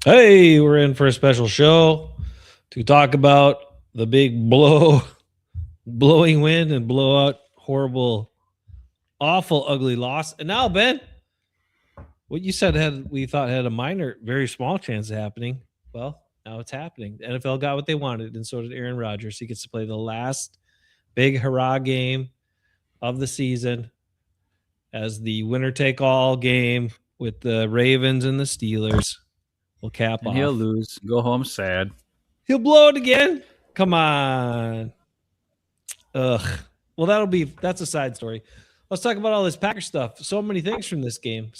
Hey, we're in for a special show to talk about the big blowing wind and blowout, horrible, awful, ugly loss. And now, Ben, what you said we thought had a minor, very small chance of happening. Well, now it's happening. The NFL got what they wanted, and so did Aaron Rodgers. He gets to play the last big hurrah game of the season as the winner take all game with the Ravens and the Steelers. Will cap And off. he'll lose. Go home sad. He'll blow it again. Come on. Ugh. Well, that's a side story. Let's talk about all this Packer stuff. So many things from this game.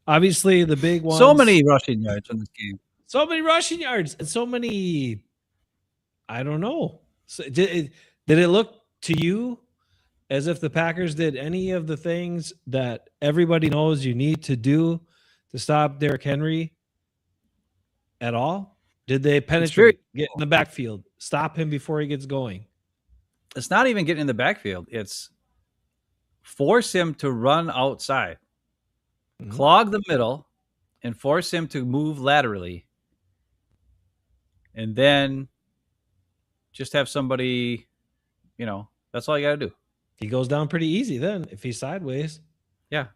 Obviously, the big ones. So many rushing yards in this game. So many rushing yards and so many. I don't know. So did it look to you as if the Packers did any of the things that everybody knows you need to do to stop Derrick Henry at all? Did they penetrate, get in the backfield, stop him before he gets going? It's not even getting in the backfield. It's force him to run outside, clog the middle, and force him to move laterally. And then just have somebody, that's all you got to do. He goes down pretty easy then if he's sideways. Yeah.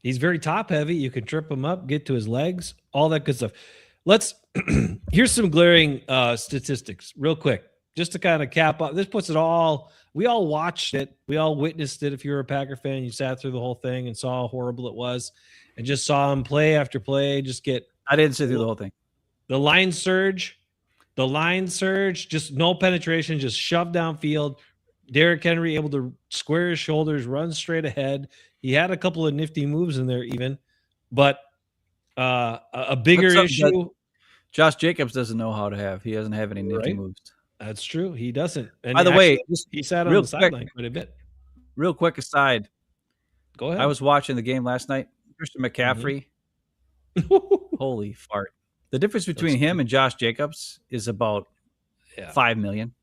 He's very top heavy. You can trip him up, get to his legs, all that good stuff. Here's some glaring statistics real quick, just to kind of cap up. This puts it all, we all watched it. We all witnessed it. If you were a Packer fan, you sat through the whole thing and saw how horrible it was and just saw him play after play. I didn't sit through the whole thing. The line surge, just no penetration, just shoved downfield. Derrick Henry able to square his shoulders, run straight ahead. He had a couple of nifty moves in there even, but a bigger issue. Josh Jacobs doesn't know how to have. He doesn't have any nifty moves. That's true. He doesn't. And by the way, he sat on the sideline quite a bit. Real quick aside. Go ahead. I was watching the game last night. Christian McCaffrey. Holy fart. The difference between him and Josh Jacobs is about 5 million.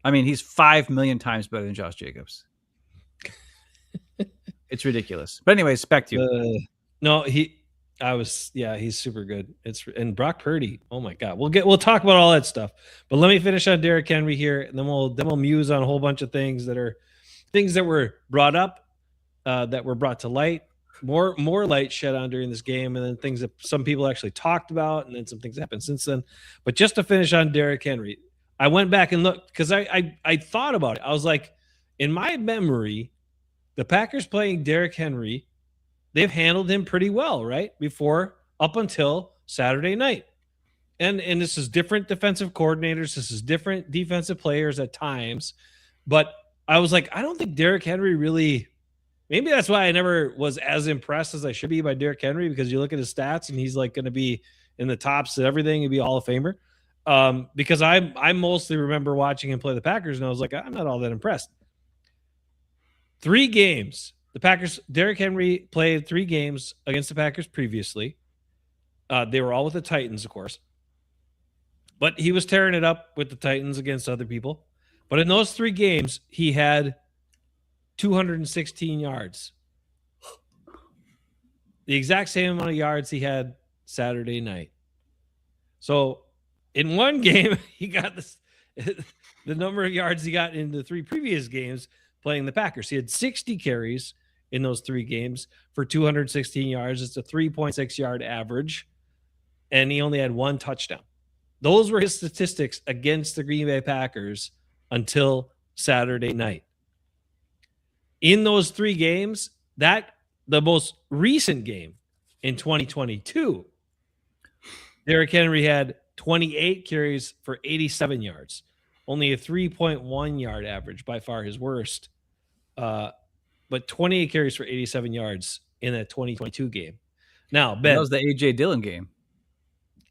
I mean, he's 5 million times better than Josh Jacobs. It's ridiculous. But anyways, back to you. He's super good. And Brock Purdy. Oh my God. We'll talk about all that stuff. But let me finish on Derrick Henry here, and then we'll muse on a whole bunch of things that were brought up, that were brought to light. More light shed on during this game, and then things that some people actually talked about, and then some things happened since then. But just to finish on Derrick Henry, I went back and looked because I thought about it. I was like, in my memory, the Packers playing Derrick Henry, they've handled him pretty well, right? Up until Saturday night. And this is different defensive coordinators. This is different defensive players at times. But I was like, I don't think Derrick Henry really... Maybe that's why I never was as impressed as I should be by Derrick Henry, because you look at his stats and he's like going to be in the tops of everything. He'd be a Hall of Famer. Because I mostly remember watching him play the Packers, and I was like, I'm not all that impressed. 3 games. The Packers, Derrick Henry played 3 games against the Packers previously. They were all with the Titans, of course. But he was tearing it up with the Titans against other people. But in those 3 games, he had 216 yards. The exact same amount of yards he had Saturday night. So in one game, he got the number of yards he got in the 3 previous games playing the Packers. He had 60 carries in those 3 games for 216 yards. It's a 3.6 yard average. And he only had 1 touchdown. Those were his statistics against the Green Bay Packers until Saturday night. In those 3 games, the most recent game in 2022, Derrick Henry had 28 carries for 87 yards, only a 3.1 yard average, by far his worst. But 28 carries for 87 yards in that 2022 game. Now, Ben, that was the A.J. Dillon game.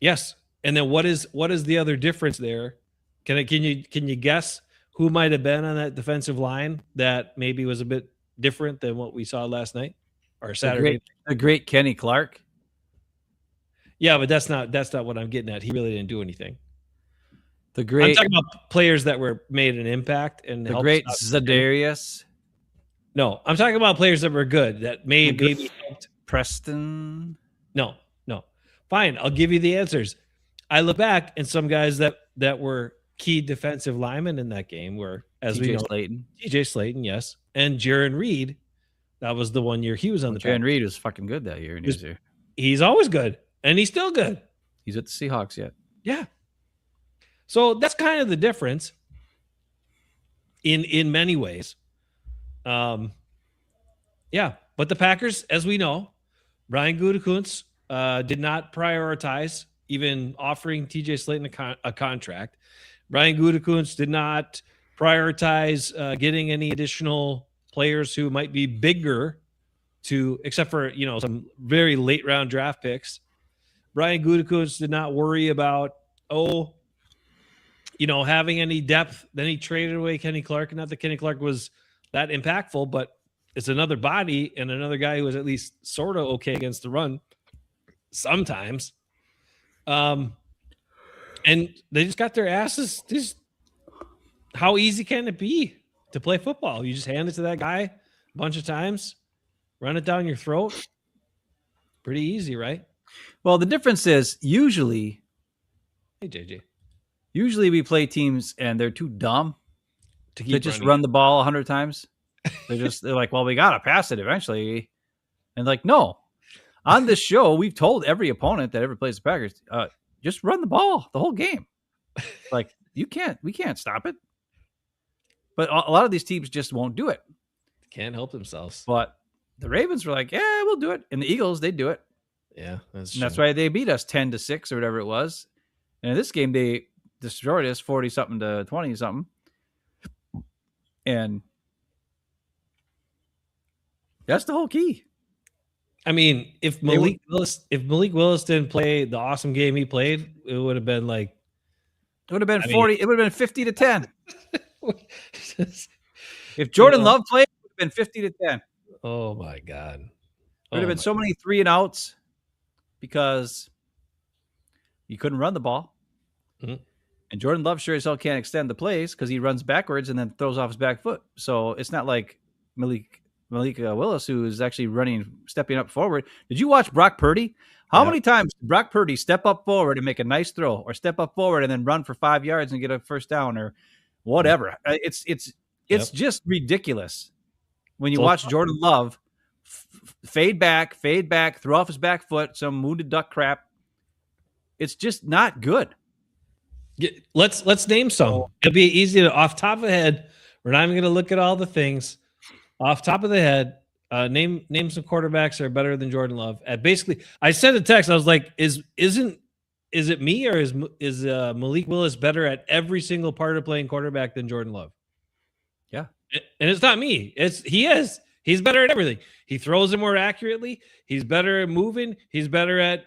Yes. And then what is the other difference there? Can you guess who might have been on that defensive line that maybe was a bit different than what we saw last night or Saturday? The great Kenny Clark. Yeah, but that's not what I'm getting at. He really didn't do anything. I'm talking about players that were made an impact and the great Zadarius. No, I'm talking about players that were good that maybe helped Preston. No. Fine, I'll give you the answers. I look back, and some guys that were key defensive linemen in that game were, as we know, TJ Slayton, yes, and Jaron Reed. That was the one year he was on the Jaron Reed was fucking good that year. He's always good, and he's still good. He's at the Seahawks yet. Yeah. So that's kind of the difference in many ways. Yeah, but the Packers, as we know, Brian Gutekunst did not prioritize even offering TJ Slayton a contract. Brian Gutekunst did not prioritize getting any additional players who might be bigger except for, some very late round draft picks. Brian Gutekunst did not worry about, having any depth. Then he traded away Kenny Clark. Not that Kenny Clark was that impactful, but it's another body and another guy who was at least sort of okay against the run sometimes. And they just got their asses. How easy can it be to play football? You just hand it to that guy a bunch of times, run it down your throat. Pretty easy, right? Well, the difference is usually, hey JJ, we play teams and they're too dumb to just run the ball 100 times. They're like, well, we got to pass it eventually. And like, no, on this show, we've told every opponent that ever plays the Packers, just run the ball the whole game. Like we can't stop it. But a lot of these teams just won't do it. Can't help themselves. But the Ravens were like, yeah, we'll do it. And the Eagles, they do it. Yeah, that's why they beat us 10-6 or whatever it was. And in this game, they destroyed us 40-something to 20-something. And that's the whole key. I mean, if Malik Willis didn't play the awesome game he played, it would have been like, it would have been 40. It would have been 50-10. If Jordan Love played, it would have been 50-10. Oh my God! There would have been so many 3-and-outs because you couldn't run the ball. Mm-hmm. And Jordan Love sure as hell can't extend the plays because he runs backwards and then throws off his back foot. So it's not like Malik Willis, who is actually stepping up forward. Did you watch Brock Purdy? How many times did Brock Purdy step up forward and make a nice throw, or step up forward and then run for 5 yards and get a first down, or whatever? It's just ridiculous when you watch Jordan Love fade back, throw off his back foot, some wounded duck crap. It's just not good. Let's name some. It'll be easy to off top of the head. We're not even going to look at all the things. Off top of the head, name some quarterbacks that are better than Jordan Love. Basically, I sent a text. I was like, is it me, or is Malik Willis better at every single part of playing quarterback than Jordan Love? Yeah, and it's not me. He is. He's better at everything. He throws it more accurately. He's better at moving. He's better at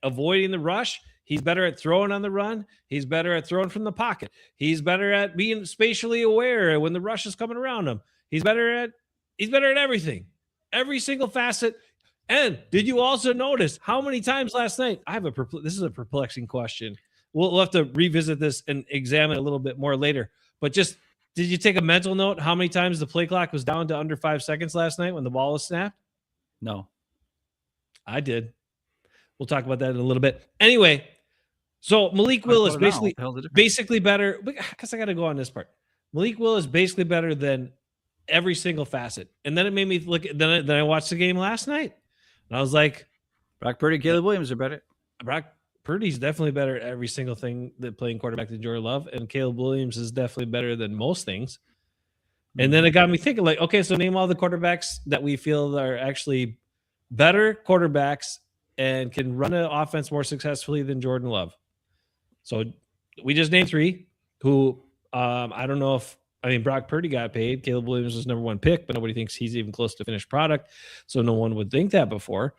avoiding the rush. He's better at throwing on the run. He's better at throwing from the pocket. He's better at being spatially aware when the rush is coming around him. He's better at everything, every single facet. And did you also notice how many times last night? This is a perplexing question. We'll have to revisit this and examine it a little bit more later. But just, did you take a mental note how many times the play clock was down to under 5 seconds last night when the ball was snapped? No. I did. We'll talk about that in a little bit. Anyway, so Malik Willis basically better, because I got to go on this part. Malik Willis basically better than every single facet. And then it made me look. Then I watched the game last night, and I was like, Brock Purdy, Caleb Williams are better. Brock Purdy's definitely better at every single thing that playing quarterback than Jordan Love, and Caleb Williams is definitely better than most things. And then it got me thinking, like, okay, so name all the quarterbacks that we feel are actually better quarterbacks and can run an offense more successfully than Jordan Love. So we just named 3 who I don't know if, Brock Purdy got paid. Caleb Williams was number 1 pick, but nobody thinks he's even close to finished product. So no one would think that before.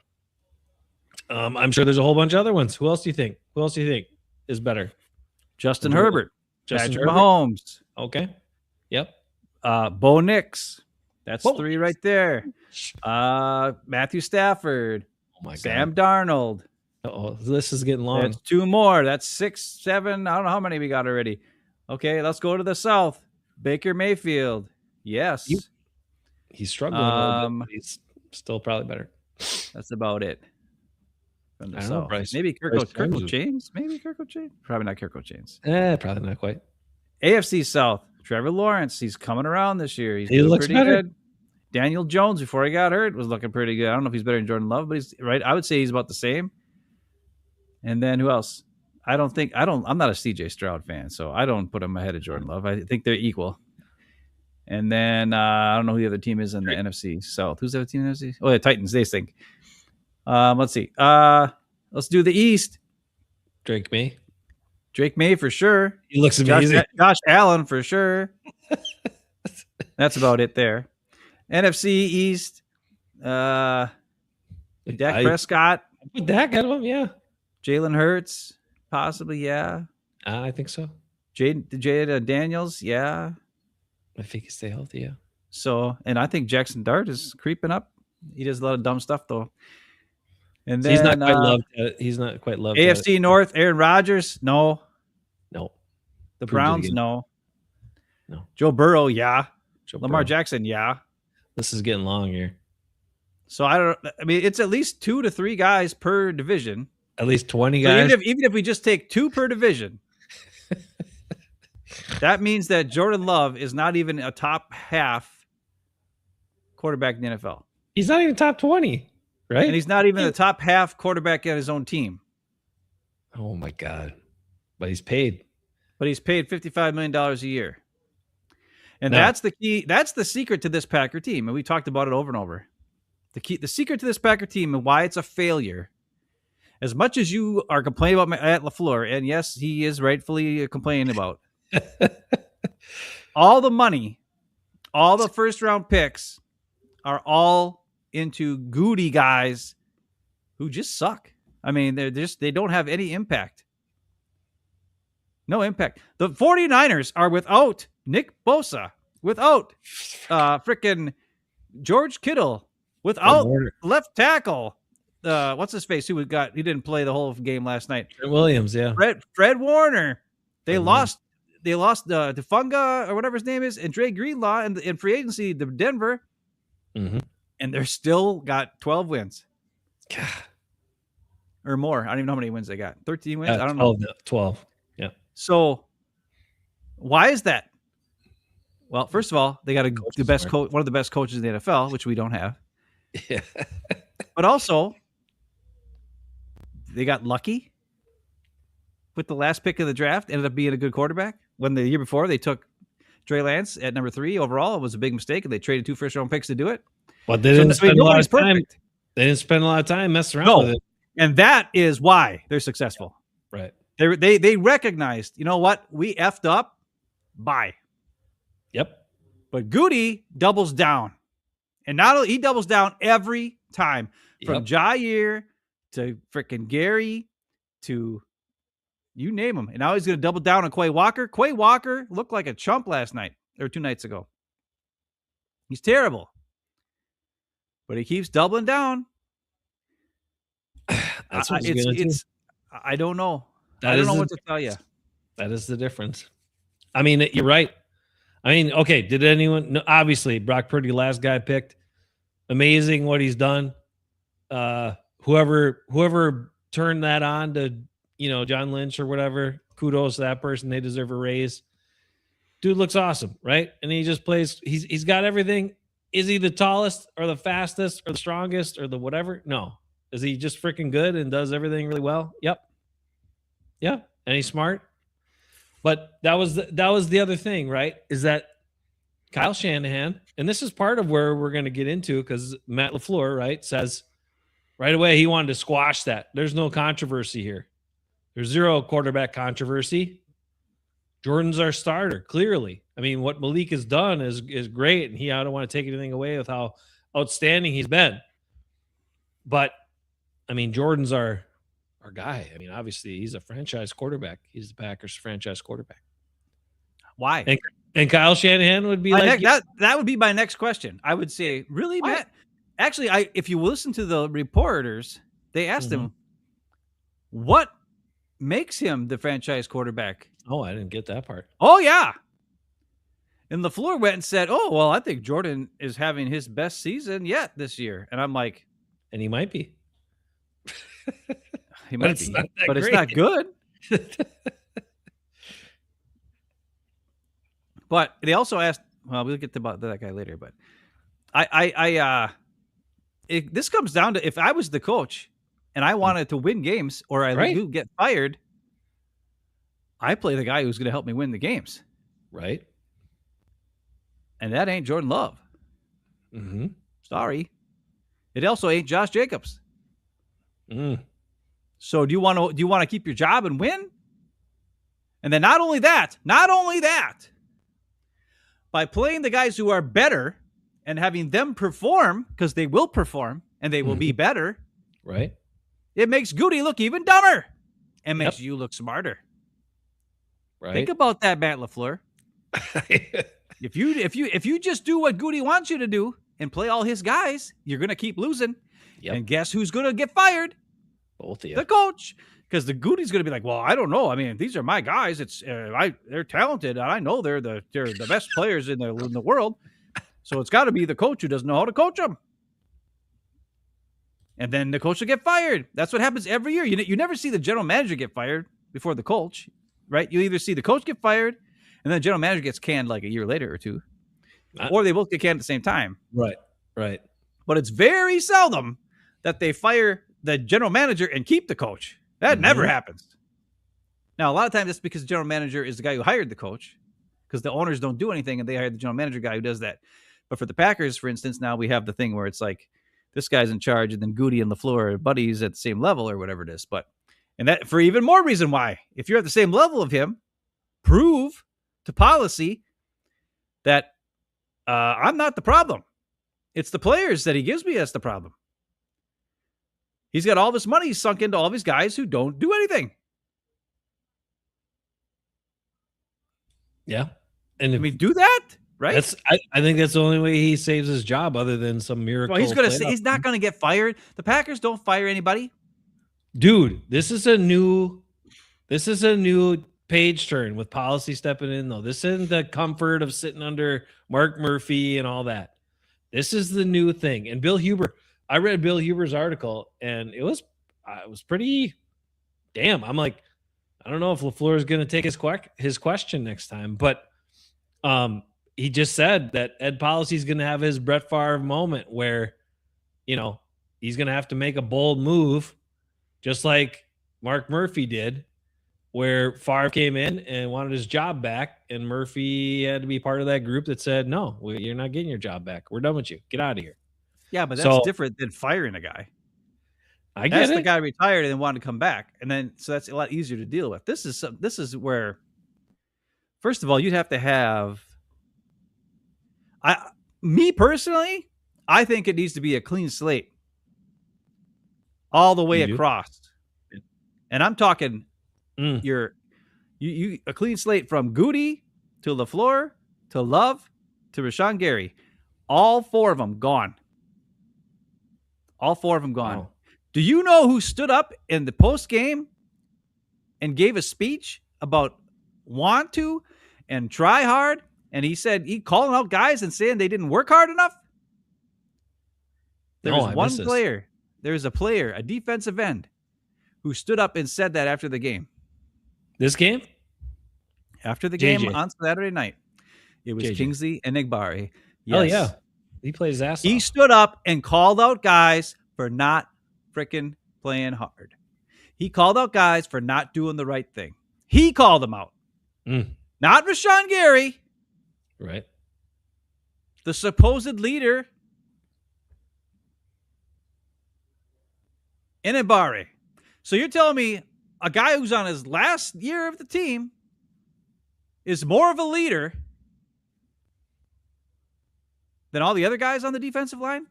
I'm sure there's a whole bunch of other ones. Who else do you think? Is better? Justin Herbert. Patrick Mahomes. Okay. Yep. Bo Nix. That's 3 right there. Matthew Stafford. Oh my God. Sam Darnold. Uh-oh, this is getting long. That's 2 more. That's 6, 7. I don't know how many we got already. Okay, let's go to the South. Baker Mayfield. Yes. He's struggling a little bit. He's still probably better. That's about it. From the I don't know, South. Bryce. Maybe Bryce Kirkle Jones. Chains? Maybe Kirkle Chains? Probably not Kirkle Chains. Probably not quite. AFC South. Trevor Lawrence. He's coming around this year. He's He doing looks pretty better. good. Daniel Jones, before he got hurt, was looking pretty good. I don't know if he's better than Jordan Love, but he's right. I would say he's about the same. And then who else? I'm not a CJ Stroud fan, so I don't put him ahead of Jordan Love. I think they're equal. And then I don't know who the other team is in the NFC South. Who's the other team in the NFC? Oh, the Titans. They stink. Let's see. Let's do the East. Drake May. Drake May for sure. He looks amazing. Josh Allen for sure. That's about it there. NFC East. Dak Prescott. Dak out of him, yeah. Jalen Hurts, possibly, yeah. I think so. Jada Daniels, yeah. I think he stay healthy, yeah. So, and I think Jackson Dart is creeping up. He does a lot of dumb stuff though. And So then he's not quite loved. He's not quite loved. AFC North, Aaron Rodgers, no. No. The Browns, no. No. Joe Burrow, yeah. Lamar Burrow. Jackson, yeah. This is getting long here. So I mean, it's at least 2 to 3 guys per division. At least 20 So guys. even if we just take 2 per division, that means that Jordan Love is not even a top half quarterback in the NFL. He's not even top 20, right? And he's not even the top half quarterback at his own team. Oh my God. But he's paid. But he's paid $55 million a year. And No. that's the key. That's the secret to this Packer team. And we talked about it over and over. The secret to this Packer team and why it's a failure. As much as you are complaining about Matt LaFleur, and yes, he is rightfully complaining about all the money, all the first round picks are all into Goody guys who just suck. I mean, they don't have any impact. No impact. The 49ers are without Nick Bosa, without freaking George Kittle, without left tackle. What's his face? He didn't play the whole game last night. Trent Williams, yeah. Fred Warner. They lost Defunga or whatever his name is, and Dre Greenlaw in free agency to Denver. Mm-hmm. And they're still got 12 wins. God. Or more. I don't even know how many wins they got. 13 wins? I don't know. 12. Yeah. So why is that? Well, first of all, they got one of the best coaches in the NFL, which we don't have. Yeah. But also, they got lucky with the last pick of the draft, ended up being a good quarterback. When the year before they took Trey Lance at number 3 overall, it was a big mistake, and they traded 2 first-round picks to do it. But they didn't spend a lot of time. They didn't spend a lot of time messing around with it. And that is why they're successful. Right. They recognized, you know what? We effed up. Bye. Yep. But Goody doubles down. And he doubles down every time. From Jair to freaking Gary to you name him. And now he's going to double down on Quay Walker. Quay Walker looked like a chump last night or 2 nights ago. He's terrible. But he keeps doubling down. That's what he's going to do. I don't know. I don't know what to tell you. That is the difference. I mean, you're right. I mean, okay, did anyone no, obviously Brock Purdy, last guy picked. Amazing what he's done. Whoever turned that on to, John Lynch or whatever, kudos to that person. They deserve a raise. Dude looks awesome, right? And he just plays. He's got everything. Is he the tallest or the fastest or the strongest or the whatever? No. Is he just freaking good and does everything really well? Yep. Yeah. And he's smart. But that was the other thing, right? Is that Kyle Shanahan, and this is part of where we're going to get into because Matt LaFleur, right, says right away he wanted to squash that. There's no controversy here. There's zero quarterback controversy. Jordan's our starter, clearly. I mean, what Malik has done is great, and I don't want to take anything away with how outstanding he's been. But, I mean, Jordan's our guy. I mean, obviously, he's a franchise quarterback. He's the Packers' franchise quarterback. Why? And Kyle Shanahan would be that would be my next question. I would say, really, why? Matt? Actually, if you listen to the reporters, they asked him, what makes him the franchise quarterback? Oh, I didn't get that part. Oh, yeah. And LaFleur went and said, oh, well, I think Jordan is having his best season yet this year. And I'm like, and he might be. He might be, but it's not good. But they also asked. Well, we'll get to about that guy later. But this comes down to if I was the coach and I wanted to win games, or I do get fired, I play the guy who's going to help me win the games. Right. And that ain't Jordan Love. Mm-hmm. Sorry. It also ain't Josh Jacobs. So do you want to keep your job and win? And then not only that, by playing the guys who are better and having them perform, because they will perform and they will be better. Right. It makes Goody look even dumber and makes you look smarter. Right. Think about that, Matt LaFleur. If you just do what Goody wants you to do and play all his guys, you're going to keep losing. Yep. And guess who's going to get fired? Both of you. The coach. Because the Goody's going to be like, well, I don't know. I mean, these are my guys. They're talented, and I know they're the best players in the world. So it's got to be the coach who doesn't know how to coach them. And then the coach will get fired. That's what happens every year. You never see the general manager get fired before the coach, right? You either see the coach get fired, and then the general manager gets canned like a year later or two, or they both get canned at the same time. Right. Right. But it's very seldom that they fire the general manager and keep the coach. That never happens. Now, a lot of times that's because the general manager is the guy who hired the coach, because the owners don't do anything and they hired the general manager guy who does that. But for the Packers, for instance, now we have the thing where it's like this guy's in charge and then Goody and LaFleur are buddies at the same level or whatever it is. And that for even more reason why, if you're at the same level of him, prove to policy that I'm not the problem. It's the players that he gives me that's the problem. He's got all this money sunk into all these guys who don't do anything. Yeah. And I mean, do that, right? I think that's the only way he saves his job, other than some miracle. Well, he's not going to get fired. The Packers don't fire anybody. Dude, this is a new page turn with policy stepping in, though. This isn't the comfort of sitting under Mark Murphy and all that. This is the new thing. And Bill Huber, I read Bill Huber's article, and it was pretty damn. I'm like, I don't know if LaFleur is going to take his question next time, but he just said that Ed Policy is going to have his Brett Favre moment where, he's going to have to make a bold move, just like Mark Murphy did, where Favre came in and wanted his job back, and Murphy had to be part of that group that said, no, you're not getting your job back. We're done with you. Get out of here. Yeah, but that's different than firing a guy. I get it. The guy retired and then wanted to come back, and then so that's a lot easier to deal with. This is where, first of all, you'd have to have. Me personally, I think it needs to be a clean slate, all the way across, and I'm talking you a clean slate from Goody to LaFleur to Love to Rashawn Gary, all four of them gone. All four of them gone. Wow. Do you know who stood up in the post game and gave a speech about want to and try hard? And he said he calling out guys and saying they didn't work hard enough. There was one player. There's a player, a defensive end, who stood up and said that after the game. This game? After the game on Saturday night. It was Kingsley Enagbare. Yes. Oh, yeah. He plays his ass off. He stood up and called out guys for not freaking playing hard. He called out guys for not doing the right thing. He called them out. Not Rashawn Gary. Right. The supposed leader. Enagbare. So you're telling me a guy who's on his last year of the team is more of a leader than all the other guys on the defensive line?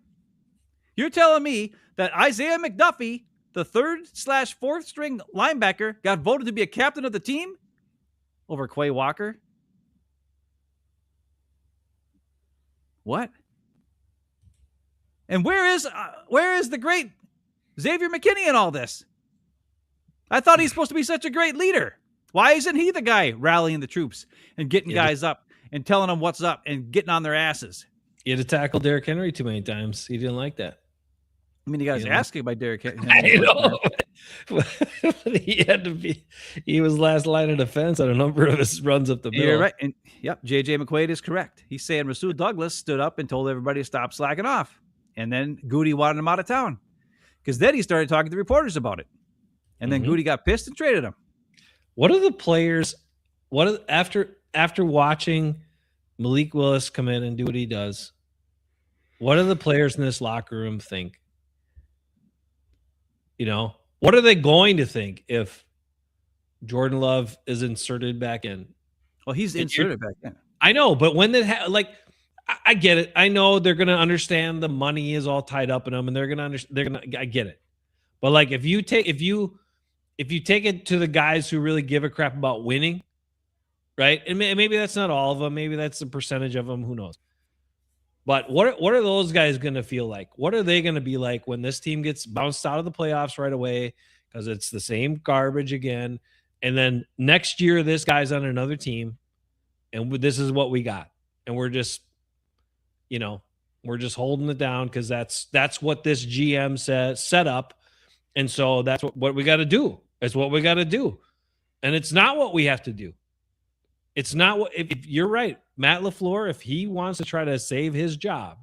You're telling me that Isaiah McDuffie, the 3rd/4th string linebacker, got voted to be a captain of the team over Quay Walker? What? And where is the great Xavier McKinney in all this? I thought he's supposed to be such a great leader. Why isn't he the guy rallying the troops and getting guys up and telling them what's up and getting on their asses? He had to tackle Derrick Henry too many times. He didn't like that. I mean, he got his ass kicked by Derrick Henry. I know. He had to be. He was last line of defense on a number of his runs up the middle. You're right. And yep, J.J. McQuaid is correct. He's saying Rasul Douglas stood up and told everybody to stop slacking off. And then Goody wanted him out of town. Because then he started talking to reporters about it. And then Goody got pissed and traded him. What are the players? After watching Malik Willis come in and do what he does, what do the players in this locker room think? What are they going to think if Jordan Love is inserted back in? Well, he's inserted back in. I know, but when I get it. I know they're going to understand the money is all tied up in them, and they're going to understand. I get it. But like, if you take it to the guys who really give a crap about winning, right? And maybe that's not all of them. Maybe that's a percentage of them. Who knows? But what are those guys going to feel like? What are they going to be like when this team gets bounced out of the playoffs right away because it's the same garbage again? And then next year, this guy's on another team, and this is what we got, and we're just holding it down because that's what this GM set up, and so that's what we got to do. It's what we got to do, and it's not what we have to do. It's not what. If you're right, Matt LaFleur, if he wants to try to save his job,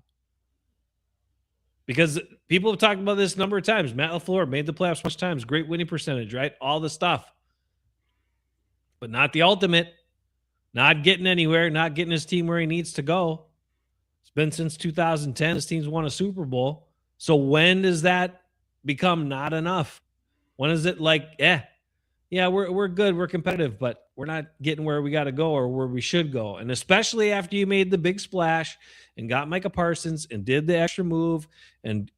because people have talked about this a number of times. Matt LaFleur made the playoffs much times, great winning percentage, right? All the stuff, but not the ultimate. Not getting anywhere, not getting his team where he needs to go. It's been since 2010. His team's won a Super Bowl. So when does that become not enough? When is it like, yeah, we're good, we're competitive, but we're not getting where we got to go or where we should go? And especially after you made the big splash and got Micah Parsons and did the extra move and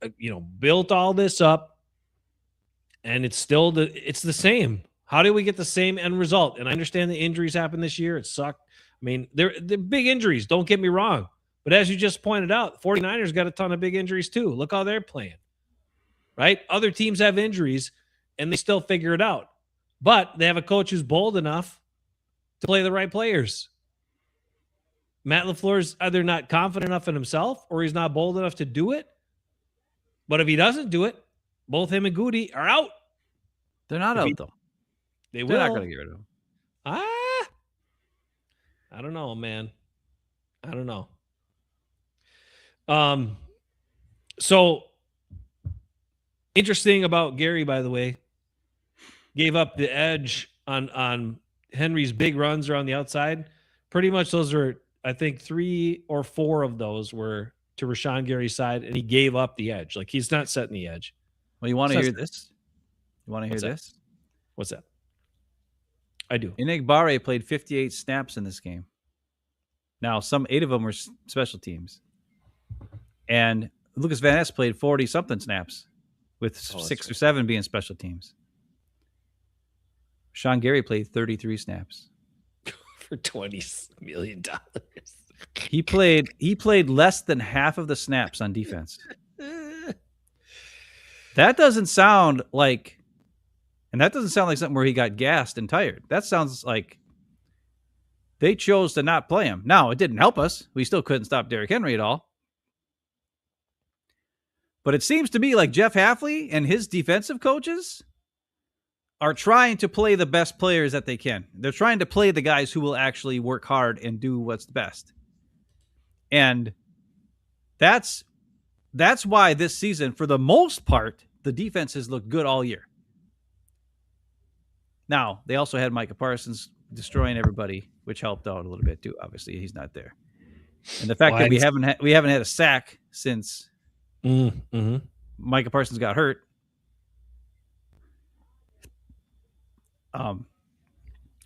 built all this up, and it's still it's the same. How do we get the same end result? And I understand the injuries happened this year. It sucked. I mean, they're big injuries. Don't get me wrong. But as you just pointed out, 49ers got a ton of big injuries too. Look how they're playing, right? Other teams have injuries, and they still figure it out. But they have a coach who's bold enough to play the right players. Matt LaFleur's either not confident enough in himself or he's not bold enough to do it. But if he doesn't do it, both him and Goody are out. They're not out, though. They're not going to get rid of him. I don't know, man. I don't know. So interesting about Gary, by the way, gave up the edge on Henry's big runs around the outside. Pretty much those are, I think, 3 or 4 of those were to Rashawn Gary's side, and he gave up the edge. Like, he's not setting the edge. Well, you want to hear this? You want to hear this? What's that? I do. Enagbare played 58 snaps in this game. Now, 8 of them were special teams. And Lucas Van Ness played 40-something snaps, with 6 or 7 being special teams. Sean Gary played 33 snaps. For $20 million. He played less than half of the snaps on defense. That doesn't sound like something where he got gassed and tired. That sounds like they chose to not play him. Now, it didn't help us. We still couldn't stop Derrick Henry at all. But it seems to me like Jeff Hafley and his defensive coaches are trying to play the best players that they can. They're trying to play the guys who will actually work hard and do what's best. And that's why this season, for the most part, the defense has looked good all year. Now, they also had Micah Parsons destroying everybody, which helped out a little bit too. Obviously, he's not there. And the fact that we haven't had a sack since Micah Parsons got hurt. I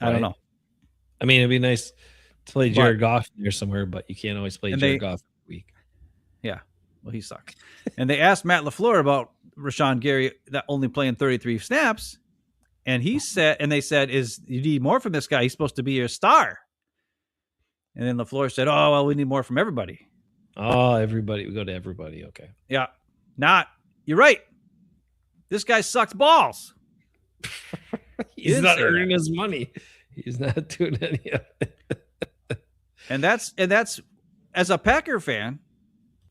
don't know. I mean, it'd be nice to play Jared Goff there somewhere, but you can't always play Jared Goff every week. Yeah, well, he sucks. And they asked Matt LaFleur about Rashawn Gary that only playing 33 snaps. And they said, you need more from this guy. He's supposed to be your star. And then LaFleur said, oh, well, we need more from everybody. Oh, everybody. We go to everybody. Okay. Yeah. You're right. This guy sucks balls. He's not earning his money. He's not doing any of it. And that's as a Packer fan,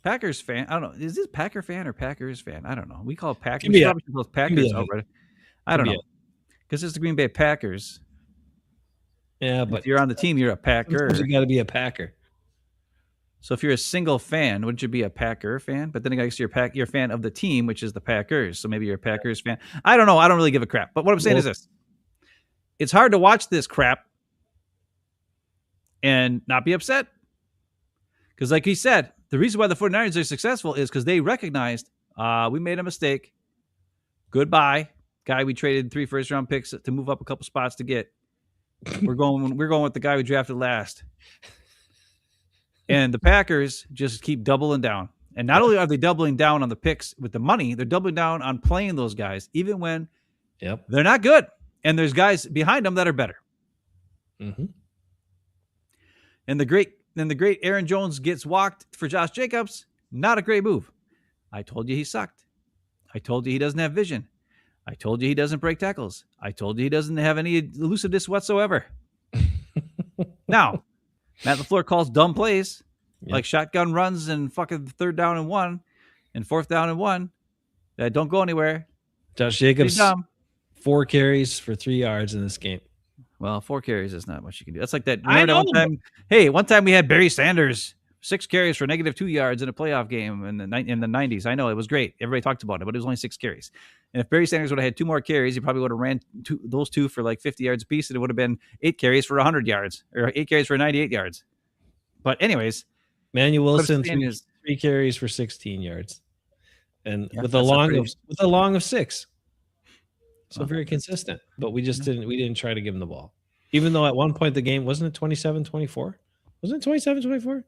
Packers fan. I don't know. Is this Packer fan or Packers fan? I don't know. We call it Packers. Can be We a- probably should call it can be Packers a- already. I don't be know. Because it's the Green Bay Packers. Yeah, And but if you're on the team, you're a Packer. sometimes you got to be a Packer. So if you're a single fan, wouldn't you be a Packer fan? But then I guess you're a fan of the team, which is the Packers. So maybe you're a Packers fan. I don't know. I don't really give a crap. But what I'm saying is this. It's hard to watch this crap and not be upset. Because like he said, the reason why the 49ers are successful is because they recognized we made a mistake. Goodbye. Guy we traded 3 first-round picks to move up a couple spots to get. We're going with the guy we drafted last. And the Packers just keep doubling down. And not only are they doubling down on the picks with the money, they're doubling down on playing those guys, even when they're not good. And there's guys behind them that are better. Mm-hmm. And the great Aaron Jones gets walked for Josh Jacobs. Not a great move. I told you he sucked. I told you he doesn't have vision. I told you he doesn't break tackles. I told you he doesn't have any elusiveness whatsoever. Now, Matt LaFleur calls dumb plays, like shotgun runs and fucking 3rd down and 1 and 4th down and 1 that don't go anywhere. Josh Jacobs, 4 carries for 3 yards in this game. Well, 4 carries is not much you can do. That's like that. Remember that one time? Hey, one time we had Barry Sanders, 6 carries for -2 yards in a playoff game in the 90s. I know it was great. Everybody talked about it, but it was only 6 carries. And if Barry Sanders would have had 2 more carries, he probably would have ran those 2 for like 50 yards apiece, and it would have been 8 carries for 100 yards or 8 carries for 98 yards. But anyways, Manuel Wilson 3 carries for 16 yards, and with a long of 6. So very consistent, but we didn't try to give him the ball. Even though at one point the game, wasn't it 27-24? Wasn't it 27-24?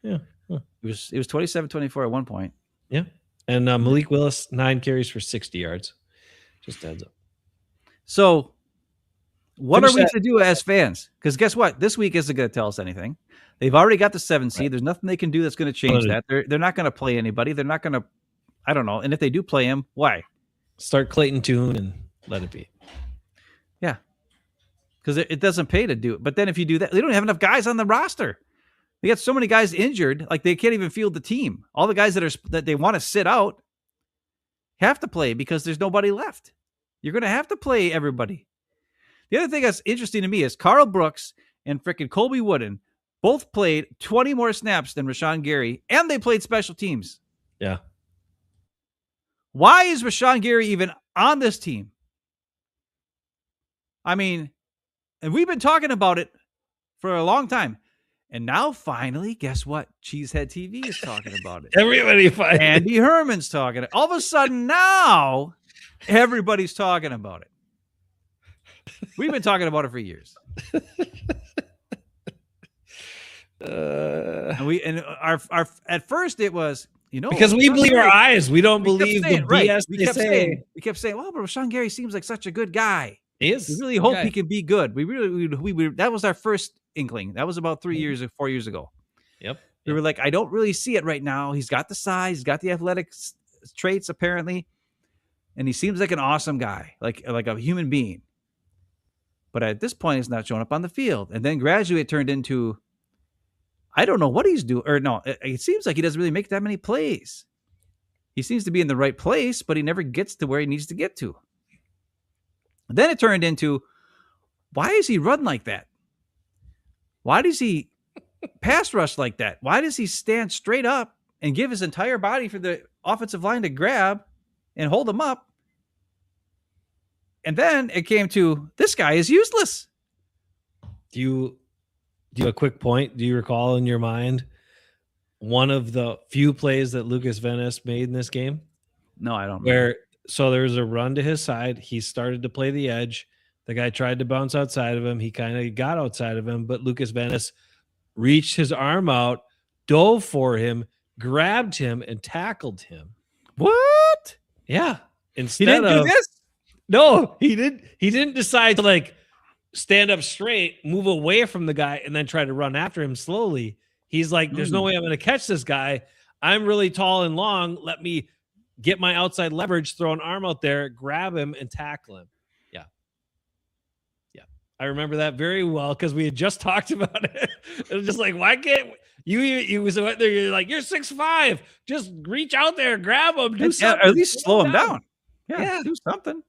Yeah. Huh. It was 27-24 at one point. Yeah. And Malik Willis, 9 carries for 60 yards. Just heads up. So what are we to do as fans? Because guess what? This week isn't going to tell us anything. They've already got the 7 seed. Right. There's nothing they can do that's going to change that. They're not going to play anybody. They're not going to, I don't know. And if they do play him, why? Start Clayton Tune and let it be. Yeah. Because it doesn't pay to do it. But then if you do that, they don't have enough guys on the roster. They got so many guys injured, like they can't even field the team. All the guys that they want to sit out have to play because there's nobody left. You're going to have to play everybody. The other thing that's interesting to me is Carl Brooks and frickin' Colby Wooden both played 20 more snaps than Rashawn Gary, and they played special teams. Yeah. Why is Rashawn Gary even on this team? I mean, and we've been talking about it for a long time. And now, finally, guess what? Cheesehead TV is talking about it. Everybody finally. Andy Herman's talking. All of a sudden, now, everybody's talking about it. We've been talking about it for years. And our at first it was, because we believe our eyes. We don't believe the BS they say. We kept saying, "Oh, but Rashawn Gary seems like such a good guy. He is. We really hope he can be good." We that was our first inkling. That was about 4 years ago. Yep. We were like, I don't really see it right now. He's got the size, he's got the athletic traits apparently, and he seems like an awesome guy, like a human being. But at this point, he's not showing up on the field. And then gradually it turned into, I don't know what he's doing. Or no, it seems like he doesn't really make that many plays. He seems to be in the right place, but he never gets to where he needs to get to. And then it turned into, why is he run like that? Why does he pass rush like that? Why does he stand straight up and give his entire body for the offensive line to grab and hold him up? And then it came to, this guy is useless. Do you have a quick point? Do you recall in your mind one of the few plays that Lucas Venice made in this game? No, I don't remember. So there was a run to his side. He started to play the edge. The guy tried to bounce outside of him. He kind of got outside of him, but Lucas Venice reached his arm out, dove for him, grabbed him, and tackled him. What? Yeah. He didn't do this? No, he didn't decide to stand up straight, move away from the guy, and then try to run after him slowly. He's like, there's no way I'm going to catch this guy. I'm really tall and long. Let me get my outside leverage, throw an arm out there, grab him, and tackle him. I remember that very well because we had just talked about it. It was just like, why can't You was there. You're like, you're 6'5". Just reach out there, grab him, do And something. at least slow him down. Yeah, do something.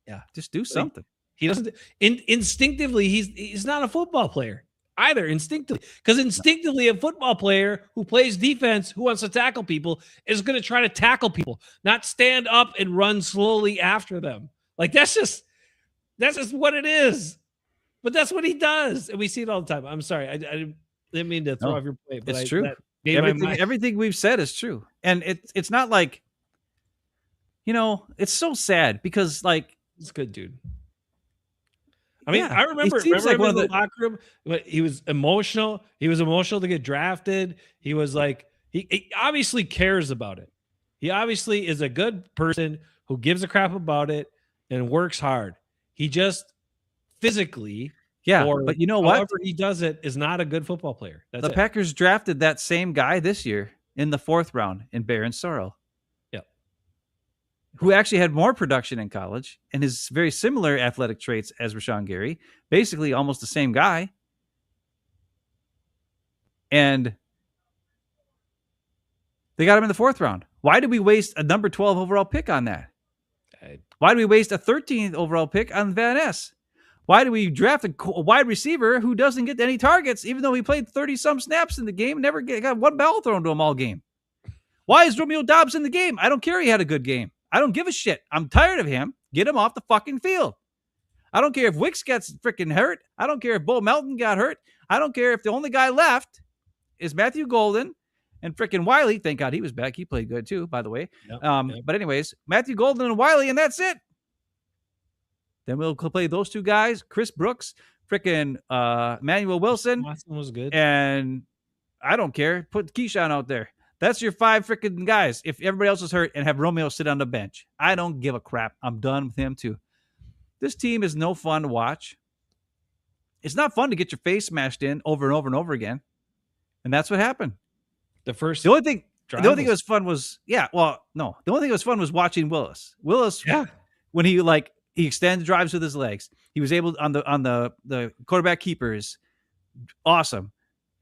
Yeah, Just do something. He doesn't instinctively. He's not a football player either. Instinctively, because instinctively, a football player who plays defense, who wants to tackle people, is going to try to tackle people, not stand up and run slowly after them. Like that's just what it is. But that's what he does, and we see it all the time. I'm sorry, I didn't mean to throw off your plate, but it's true. Everything we've said is true, and it's not like, it's so sad because like it's good, dude. I mean, yeah, I remember like him in the locker room. He was emotional. He was emotional to get drafted. He was like, he obviously cares about it. He obviously is a good person who gives a crap about it and works hard. He just physically, but you know what? However he does it is not a good football player. That's the Packers drafted that same guy this year in the 4th round in Baron Sorrell. Who actually had more production in college and is very similar athletic traits as Rashawn Gary, basically almost the same guy. And they got him in the 4th round. Why did we waste a number 12 overall pick on that? Why did we waste a 13th overall pick on Van Ness? Why did we draft a wide receiver who doesn't get any targets, even though he played 30-some snaps in the game, never got one ball thrown to him all game? Why is Romeo Doubs in the game? I don't care he had a good game. I don't give a shit. I'm tired of him. Get him off the fucking field. I don't care if Wicks gets freaking hurt. I don't care if Bo Melton got hurt. I don't care if the only guy left is Matthew Golden and freaking Wiley. Thank God he was back. He played good too, by the way. But anyways, Matthew Golden and Wiley, and that's it. Then we'll play those two guys, Chris Brooks, freaking Manuel Wilson. Watson was good. And I don't care. Put Keyshawn out there. That's your 5 freaking guys. If everybody else is hurt, and have Romeo sit on the bench. I don't give a crap. I'm done with him too. This team is no fun to watch. It's not fun to get your face smashed in over and over and over again. And that's what happened. The only thing that was fun was, the only thing that was fun was watching Willis. When he extended drives with his legs, he was able on the quarterback keepers. Awesome.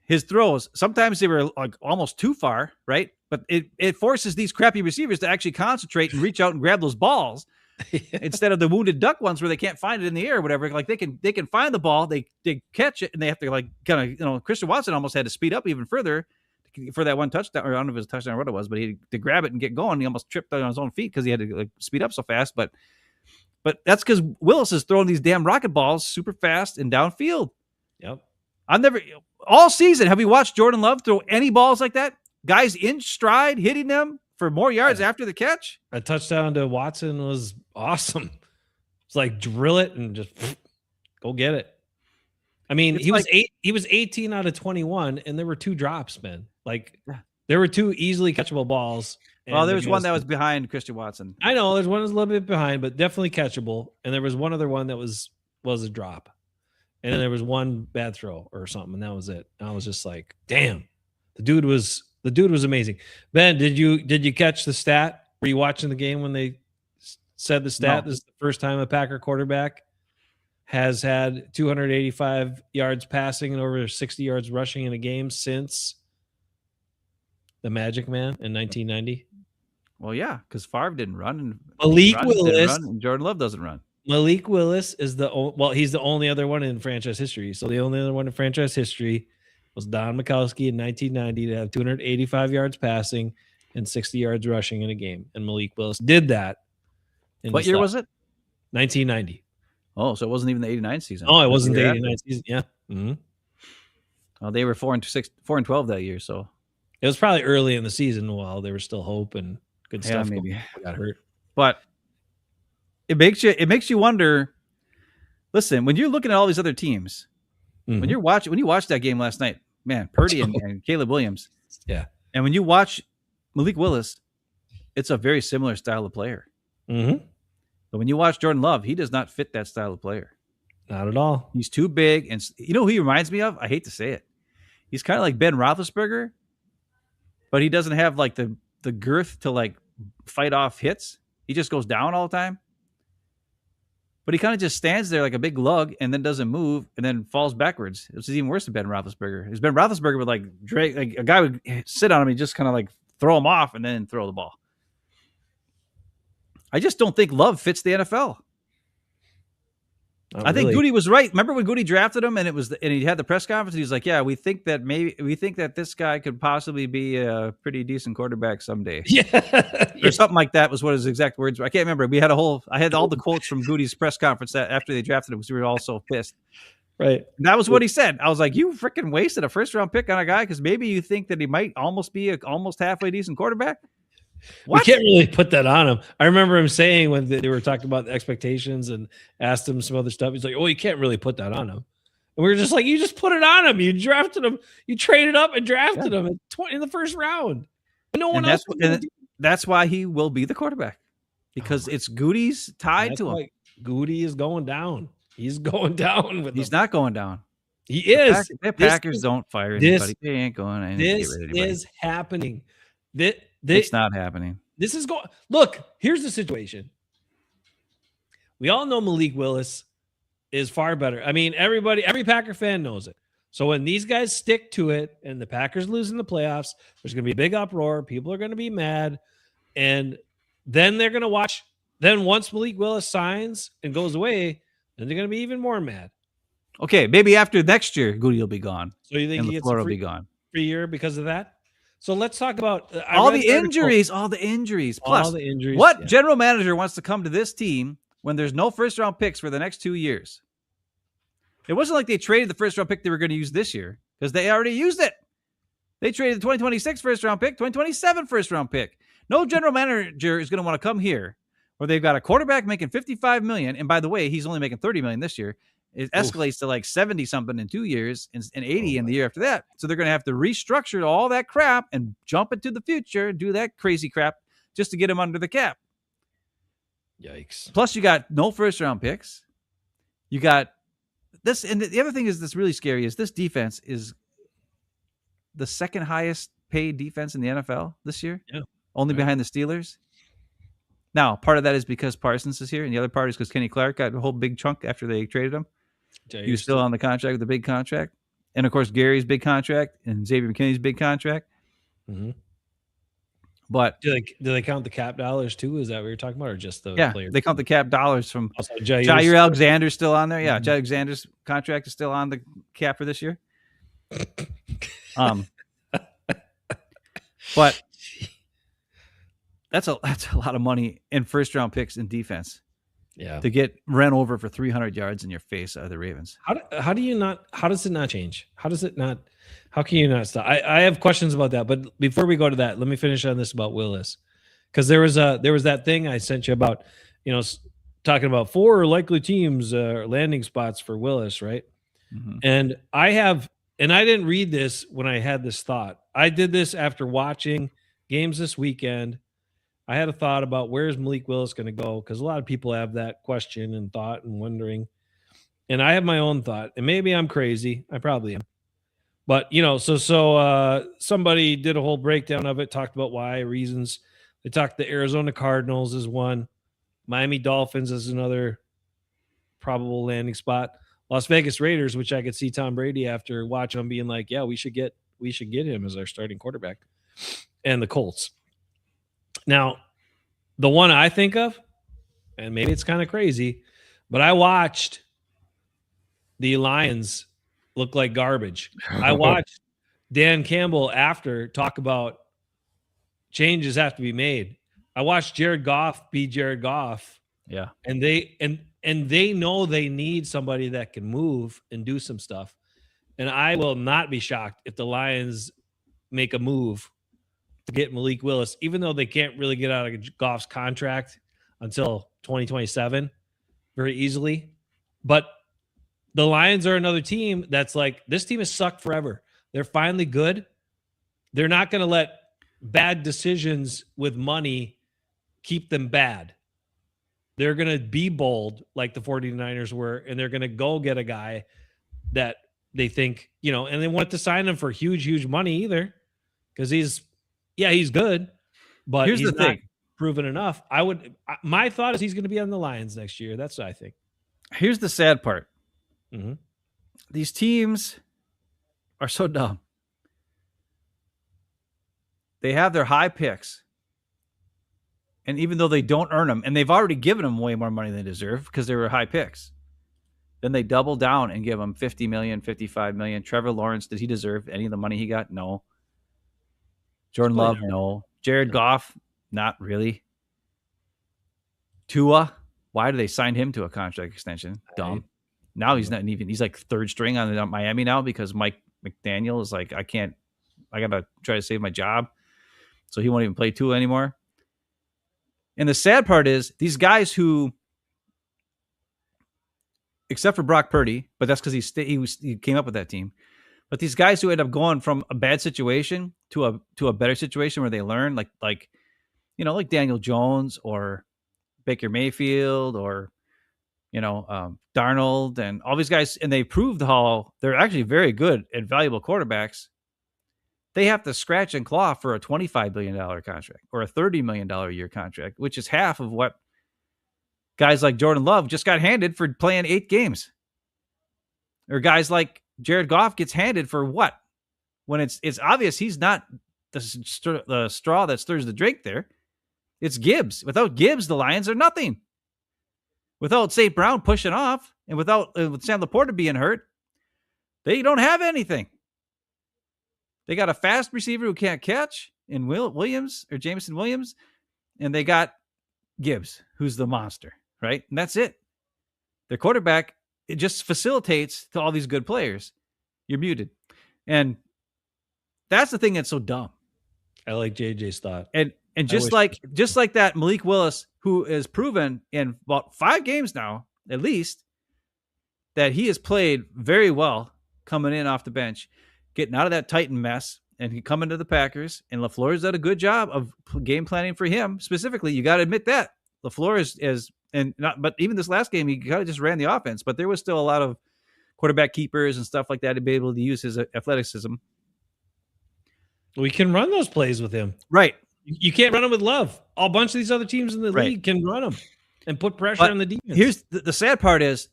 His throws, sometimes they were like almost too far, right? But it forces these crappy receivers to actually concentrate and reach out and grab those balls instead of the wounded duck ones where they can't find it in the air or whatever. Like they can find the ball, they catch it, and they have to Christian Watson almost had to speed up even further for that one touchdown, or I don't know if it was a touchdown or what it was, but he to grab it and get going. He almost tripped on his own feet because he had to speed up so fast. But that's because Willis is throwing these damn rocket balls super fast and downfield. Yep. All season, have you watched Jordan Love throw any balls like that? Guys in stride, hitting them for more yards after the catch? A touchdown to Watson was awesome. It's like drill it and just go get it. I mean, he was 18 out of 21, and there were 2 drops, man. Like there were 2 easily catchable balls. Well, there was one that was behind Christian Watson. I know there's one that was a little bit behind, but definitely catchable. And there was one other one that was a drop. And then there was one bad throw or something, and that was it. And I was just like, damn, the dude was amazing. Ben, did you catch the stat? Were you watching the game when they said the stat? No. This is the first time a Packer quarterback has had 285 yards passing and over 60 yards rushing in a game since the Magic Man in 1990. Well, yeah, because Favre didn't run, and Malik Willis and Jordan Love doesn't run. Malik Willis is he's the only other one in franchise history. So the only other one in franchise history was Don Mikowski in 1990 to have 285 yards passing and 60 yards rushing in a game. And Malik Willis did that. What year was it? 1990. Oh, so it wasn't even the 89 season. Oh, it wasn't the 89 season. Yeah. Mm-hmm. Well, they were 4-12 that year. So it was probably early in the season while there was still hope and good stuff. Maybe got hurt. But it makes you wonder. Listen, when you're looking at all these other teams, when you watch that game last night, man, Purdy and Caleb Williams, yeah, and when you watch Malik Willis, it's a very similar style of player. Mm-hmm. But when you watch Jordan Love, he does not fit that style of player. Not at all. He's too big, and you know who he reminds me of? I hate to say it, he's kind of like Ben Roethlisberger, but he doesn't have like the girth to like fight off hits. He just goes down all the time. but he kind of just stands there like a big lug and then doesn't move and then falls backwards. This is even worse than Ben Roethlisberger. Because Ben Roethlisberger would like drag, like a guy would sit on him and just kind of like throw him off and then throw the ball. I just don't think Love fits the NFL. I think Goody was right. Remember when Goody drafted him and he had the press conference and he was like, "Yeah, we think that this guy could possibly be a pretty decent quarterback someday." Yeah, or something like that was what his exact words were. I can't remember. I had all the quotes from Goody's press conference after they drafted him because we were all so pissed. Right. And that was what he said. I was like, "You freaking wasted a first round pick on a guy because maybe you think that he might almost be a almost halfway decent quarterback." What? We can't really put that on him. I remember him saying when they were talking about the expectations and asked him some other stuff. He's like, "Oh, you can't really put that on him." And we were just like, "You just put it on him. You drafted him. You traded up and drafted him in the first round. No one else. That's why he will be the quarterback because it's Goody's tied to him. Goody is going down. He's going down with. He's not going down. He is. The Packers don't fire anybody. They ain't going. This is happening. It's not happening. This is going. Look, here's the situation. We all know Malik Willis is far better. I mean, every Packer fan knows it. So when these guys stick to it and the Packers lose in the playoffs, there's going to be a big uproar. People are going to be mad. And then they're going to watch. Then once Malik Willis signs and goes away, then they're going to be even more mad. Okay, maybe after next year, Goody will be gone. So you think he gets will be gone? Free year because of that? So let's talk about all the injuries. Plus, what general manager wants to come to this team when there's no first-round picks for the next 2 years? It wasn't like they traded the first-round pick they were going to use this year because they already used it. They traded the 2026 first-round pick, 2027 first-round pick. No general manager is going to want to come here where they've got a quarterback making $55 million, and by the way, he's only making $30 million this year. It escalates to like 70 something in 2 years and 80 in the year after that. So they're going to have to restructure all that crap and jump into the future, do that crazy crap just to get him under the cap. Yikes. Plus you got no first round picks. You got this. And the other thing is that's really scary is this defense is the second highest paid defense in the NFL this year. Yeah. Only behind the Steelers. Now, part of that is because Parsons is here, and the other part is because Kenny Clark got a whole big chunk after they traded him. He was still on the contract with the big contract. And, of course, Gary's big contract and Xavier McKinney's big contract. Mm-hmm. But do they count the cap dollars, too? Is that what you're talking about, or just the players? They count the cap dollars from Jair Alexander's still on there. Yeah, Jair Alexander's contract is still on the cap for this year. But that's a lot of money in first-round picks in defense. Yeah, to get ran over for 300 yards in your face out of the Ravens. How do you not? How does it not change? How does it not? How can you not stop? I have questions about that. But before we go to that, let me finish on this about Willis, because there was that thing I sent you about, talking about 4 likely teams landing spots for Willis, right? Mm-hmm. And I didn't read this when I had this thought. I did this after watching games this weekend. I had a thought about where's Malik Willis going to go, because a lot of people have that question and thought and wondering. And I have my own thought, and maybe I'm crazy. I probably am. But, so somebody did a whole breakdown of it, talked about why, reasons. They talked the Arizona Cardinals as one, Miami Dolphins as another probable landing spot, Las Vegas Raiders, which I could see Tom Brady after watching them being like, yeah, we should get him as our starting quarterback, and the Colts. Now, the one I think of, and maybe it's kind of crazy, but I watched the Lions look like garbage. I watched Dan Campbell after talk about changes have to be made. I watched Jared Goff be Jared Goff. Yeah. And they know they need somebody that can move and do some stuff. And I will not be shocked if the Lions make a move to get Malik Willis, even though they can't really get out of Goff's contract until 2027 very easily. But the Lions are another team that's like, this team has sucked forever. They're finally good. They're not going to let bad decisions with money keep them bad. They're going to be bold like the 49ers were, and they're going to go get a guy that they think, and they want to sign him for huge, huge money either, because he's good, but here's he's the thing. Not proven enough. My thought is he's going to be on the Lions next year. That's what I think. Here's the sad part. Mm-hmm. These teams are so dumb. They have their high picks. And even though they don't earn them, and they've already given them way more money than they deserve because they were high picks, then they double down and give them 50 million, 55 million. Trevor Lawrence, did he deserve any of the money he got? No. Jordan Love, no. Jared Goff, not really. Tua, why do they sign him to a contract extension? Dumb. Now he's not even, he's like third string on Miami now because Mike McDaniel is like, I got to try to save my job. So he won't even play Tua anymore. And the sad part is these guys who, except for Brock Purdy, but that's because he came up with that team. But these guys who end up going from a bad situation to a better situation where they learn, like Daniel Jones or Baker Mayfield or Darnold and all these guys, and they proved how they're actually very good and valuable quarterbacks. They have to scratch and claw for a $25 billion contract or a $30 million a year contract, which is half of what guys like Jordan Love just got handed for playing 8 games. Or guys like Jared Goff gets handed for what? When it's obvious he's not the straw that stirs the drink there. It's Gibbs. Without Gibbs, the Lions are nothing. Without St. Brown pushing off and with Sam Laporta being hurt, they don't have anything. They got a fast receiver who can't catch in Williams or Jameson Williams, and they got Gibbs, who's the monster, right? And that's it. Their quarterback, it just facilitates to all these good players. You're muted. And that's the thing that's so dumb. I like JJ's thought. And just like that Malik Willis, who is proven in about 5 games now, at least, that he has played very well coming in off the bench, getting out of that Titan mess, and he coming to the Packers. And LaFleur's done a good job of game planning for him. Specifically, you got to admit that LaFleur but even this last game, he kind of just ran the offense, but there was still a lot of quarterback keepers and stuff like that to be able to use his athleticism. We can run those plays with him. Right. You can't run them with Love. A bunch of these other teams in the league can run them and put pressure on the defense. Here's the sad part is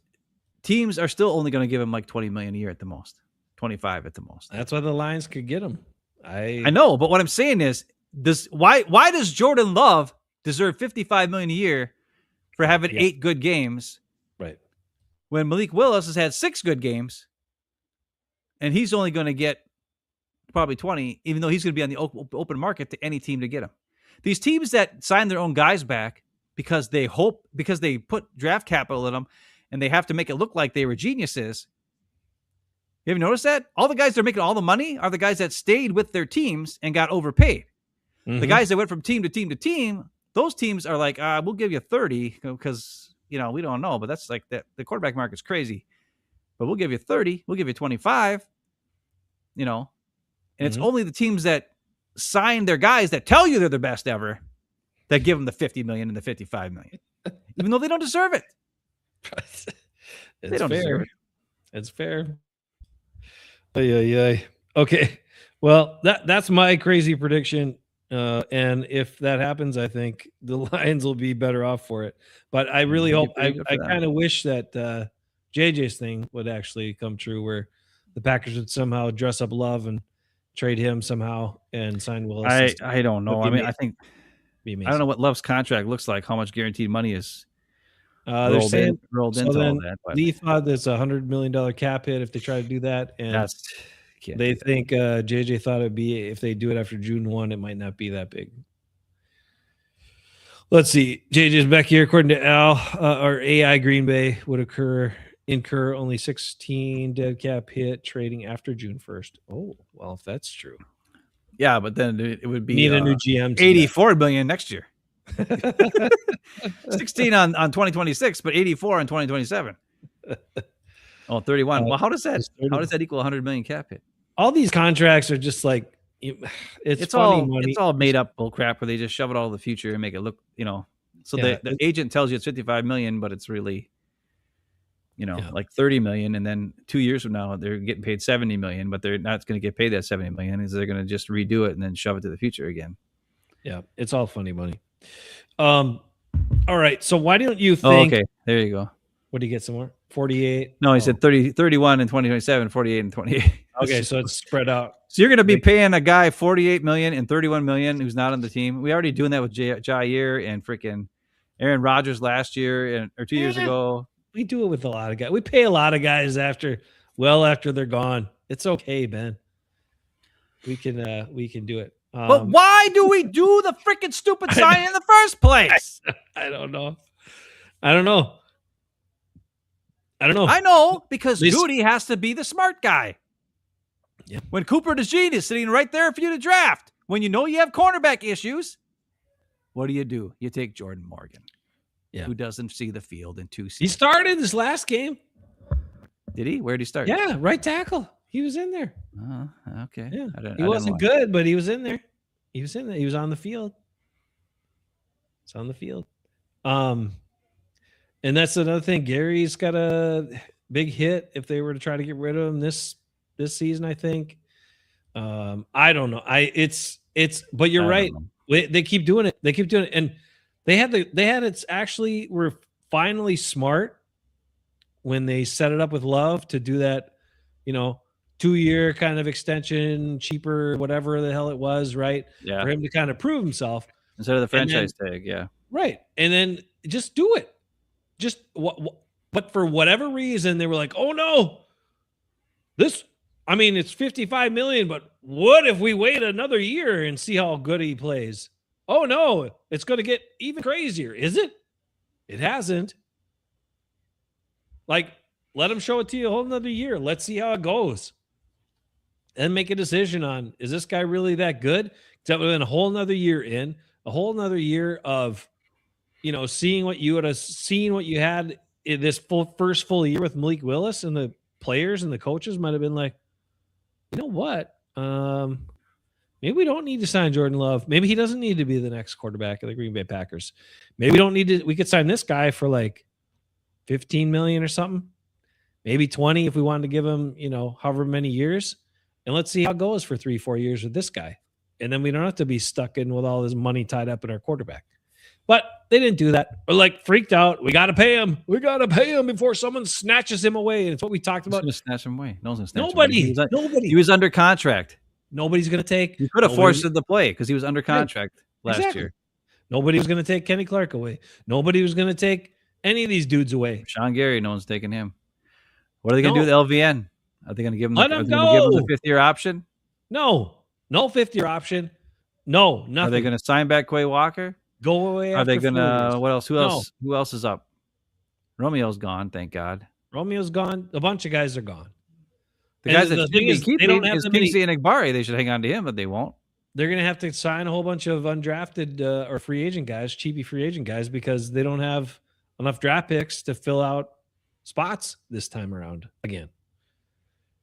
teams are still only going to give him like $20 million a year at the most, 25 at the most. That's why the Lions could get him. I know, but what I'm saying is why does Jordan Love deserve $55 million a year for having 8 good games? Right. When Malik Willis has had 6 good games and he's only going to get probably 20, even though he's going to be on the open market to any team to get him. These teams that sign their own guys back because they put draft capital in them and they have to make it look like they were geniuses. You ever noticed that? All the guys that are making all the money are the guys that stayed with their teams and got overpaid. Mm-hmm. The guys that went from team to team to team, those teams are like, we'll give you 30 because, we don't know, but that's like that. The quarterback market's crazy, but we'll give you 30. We'll give you 25, and it's only the teams that sign their guys that tell you they're the best ever that give them the 50 million and the 55 million, even though they don't deserve it. They don't deserve it. It's fair. Okay. Well, that's my crazy prediction. And if that happens, I think the Lions will be better off for it. But I really hope, I kind of wish that JJ's thing would actually come true, where the Packers would somehow dress up Love and trade him somehow and sign Willis. I don't know. I mean, I don't know what Love's contract looks like, how much guaranteed money is they're saying rolled into all that. Lee thought there's $100 million cap hit if they try to do that. And they think JJ thought it'd be, if they do it after June 1, it might not be that big. Let's see. JJ's back here. According to Al, or AI, Green Bay would incur only 16 dead cap hit trading after June 1st. Oh, well, if that's true. Yeah, but then it would be need a new GM. $84 million next year. 16 on 2026, but 84 on 2027. 31. Well, how does that equal 100 million cap hit? All these contracts are just like it's all made up bull crap where they just shove it all in the future and make it look, So the agent tells you it's 55 million, but it's really, like 30 million, and then 2 years from now they're getting paid 70 million, but they're not going to get paid that 70 million, is they're going to just redo it and then shove it to the future again. Yeah, it's all funny money. All right, so why don't you think? Okay, there you go. What do you get some more? 48. No, he said 31 in 2027, 48 in 28. Okay, so it's spread out. So you're going to be paying a guy $48 million and $31 million who's not on the team. We already doing that with Jair and freaking Aaron Rodgers last year or 2 years ago. We do it with a lot of guys. We pay a lot of guys after they're gone. It's okay, Ben. We can do it. But why do we do the freaking stupid sign in the first place? I don't know. I know because Goody has to be the smart guy. Yeah. When Cooper DeJean is sitting right there for you to draft, when you know you have cornerback issues, what do? You take Jordan Morgan, who doesn't see the field in 2 seasons. He started this last game. Did he? Where did he start? Yeah, right tackle. He was in there. Okay. Yeah. He wasn't good, but he was in there. He was in there. He was on the field. It's on the field. And that's another thing. Gary's got a big hit if they were to try to get rid of him this season, I think. I don't know. But you're right. They keep doing it. And it's actually were finally smart when they set it up with Love to do that, 2-year kind of extension, cheaper, whatever the hell it was, right? Yeah. For him to kind of prove himself. Instead of the franchise tag, yeah. Right. And then just do it. Just but for whatever reason, they were like, oh no, it's $55 million, but what if we wait another year and see how good he plays? Oh no, it's going to get even crazier. Is it? It hasn't. Like, let him show it to you a whole nother year. Let's see how it goes. And make a decision on, is this guy really that good? That would have been a whole nother year in, a whole nother year of, seeing what you had in this first full year with Malik Willis, and the players and the coaches might have been like, you know what? Maybe we don't need to sign Jordan Love. Maybe he doesn't need to be the next quarterback of the Green Bay Packers. Maybe we could sign this guy for like $15 million or something. Maybe 20 if we wanted to give him, however many years. And let's see how it goes for 3-4 years with this guy. And then we don't have to be stuck in with all this money tied up in our quarterback. But they didn't do that. Or like freaked out. We got to pay him. We got to pay him before someone snatches him away. And it's what we talked about. Who's going to snatch him away? No one's going to snatch Nobody. him away. Nobody. He was under contract. Nobody's going to take. You could have forced him to play because he was under contract last year. Nobody was going to take Kenny Clark away. Nobody was going to take any of these dudes away. Sean Gary, no one's taking him. What are they going to do with LVN? Are they going to give him the fifth-year option? No fifth-year option. No, nothing. Are they going to sign back Quay Walker? Go away. Are they going to? What else? Who else is up? Romeo's gone. Thank God. Romeo's gone. A bunch of guys are gone. The guys that should be keeping is Kingsley and Egbari. They should hang on to him, but they won't. They're going to have to sign a whole bunch of undrafted or free agent guys, cheapy free agent guys, because they don't have enough draft picks to fill out spots this time around again.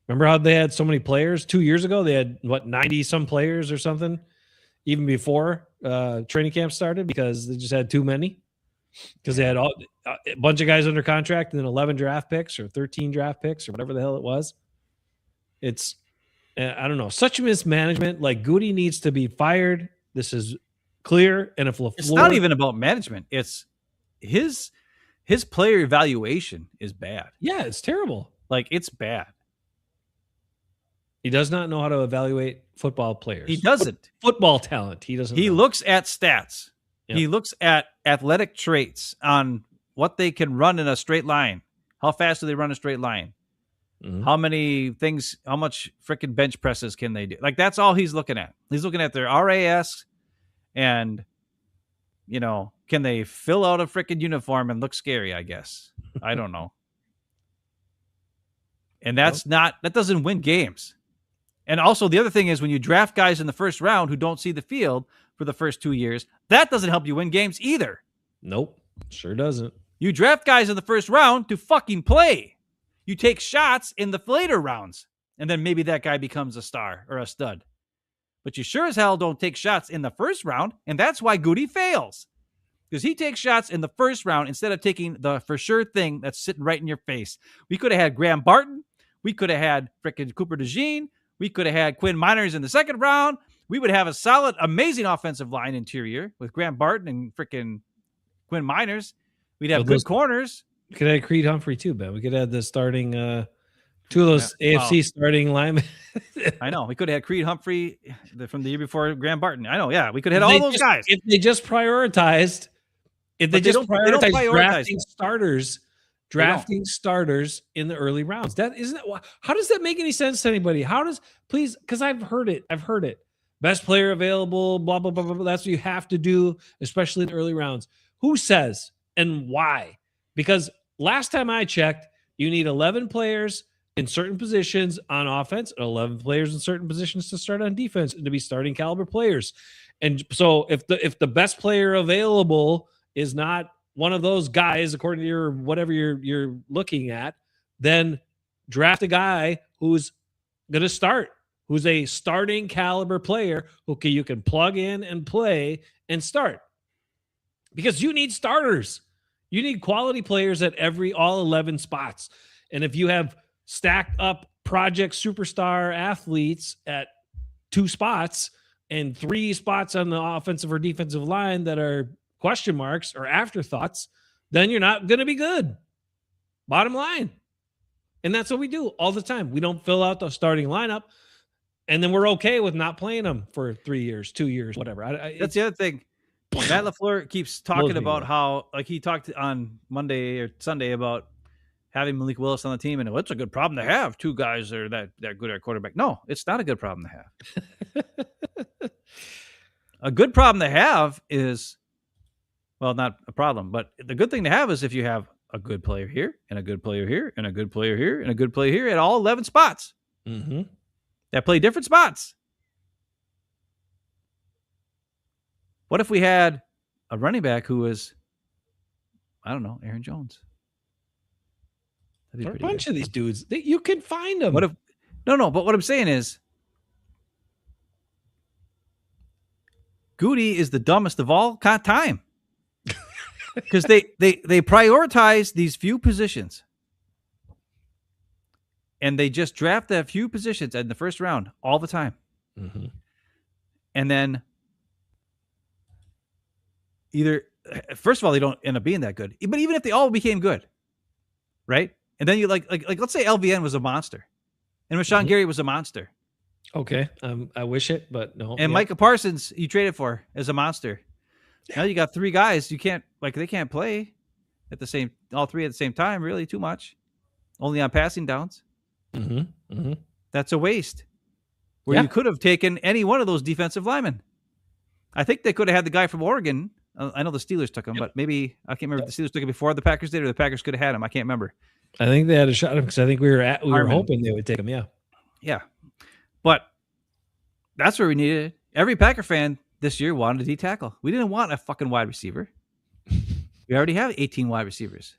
Remember how they had so many players 2 years ago? They had 90 some players or something, even before training camp started, because they just had too many. Because they had a bunch of guys under contract and then 11 draft picks or 13 draft picks or whatever the hell it was. It's, I don't know, such mismanagement. Like, Goody needs to be fired. This is clear. And if LaFleur, it's not even about management. It's his player evaluation is bad. Yeah, it's terrible. Like, it's bad. He does not know how to evaluate football players. He doesn't. Football talent. He doesn't. He looks at stats. Yep. He looks at athletic traits on what they can run in a straight line. How fast do they run a straight line? Mm-hmm. How much freaking bench presses can they do? Like, that's all he's looking at. He's looking at their RAS and, can they fill out a freaking uniform and look scary, I guess. I don't know. And that doesn't win games. And also the other thing is, when you draft guys in the first round who don't see the field for the first 2 years, that doesn't help you win games either. Nope. Sure doesn't. You draft guys in the first round to fucking play. You take shots in the later rounds, and then maybe that guy becomes a star or a stud. But you sure as hell don't take shots in the first round, and that's why Goody fails. Because he takes shots in the first round instead of taking the for sure thing that's sitting right in your face. We could have had Graham Barton. We could have had frickin' Cooper DeJean. We could have had Quinn Miners in the second round. We would have a solid, amazing offensive line interior with Graham Barton and frickin' Quinn Miners. We'd have good corners. We could add Creed Humphrey too, Ben. We could add the starting two of those AFC starting linemen. I know. We could have had Creed Humphrey from the year before, Graham Barton. I know. Yeah, we could have had all those guys. If they just prioritized, drafting starters in the early rounds. That isn't that. How does that make any sense to anybody? Please? Because I've heard it. Best player available. Blah blah blah blah. That's what you have to do, especially in the early rounds. Who says and why? Because last time I checked, you need 11 players in certain positions on offense and 11 players in certain positions to start on defense and to be starting caliber players. And so if the best player available is not one of those guys, according to your whatever you're looking at, then draft a guy who's going to start, who's a starting caliber player who you can plug in and play and start. Because you need starters. You need quality players at all 11 spots. And if you have stacked up project superstar athletes at 2 spots and 3 spots on the offensive or defensive line that are question marks or afterthoughts, then you're not going to be good. Bottom line. And that's what we do all the time. We don't fill out the starting lineup, and then we're okay with not playing them for 3 years, 2 years, whatever. That's the other thing. Matt LaFleur keeps talking about how, like, he talked on Monday or Sunday about having Malik Willis on the team, and it's a good problem to have. 2 guys that are that good at quarterback. No, it's not a good problem to have. A good problem to have is, well, not a problem, but the good thing to have is if you have a good player here and a good player here and a good player here and a good player here at all 11 spots that play different spots. What if we had a running back who was, I don't know, Aaron Jones? There are a bunch of these dudes. You can find them. What if? No. But what I'm saying is, Goody is the dumbest of all time because they prioritize these few positions, and they just draft that few positions in the first round all the time, and then. Either, first of all, they don't end up being that good. But even if they all became good, right? And then you like let's say LVN was a monster, and Rashawn Gary was a monster. Okay, I wish it, but no. And Micah Parsons, you traded for as a monster. Yeah. Now you got 3 guys. You can't they can't play at all 3 at the same time. Really, too much. Only on passing downs. That's a waste. Where you could have taken any one of those defensive linemen. I think they could have had the guy from Oregon. I know the Steelers took him, but maybe I can't remember if the Steelers took him before the Packers did, or the Packers could have had him. I can't remember. I think they had a shot at him because I think we were hoping they would take him. Yeah. But that's where we needed it. Every Packer fan this year wanted a D tackle. We didn't want a fucking wide receiver. We already have 18 wide receivers.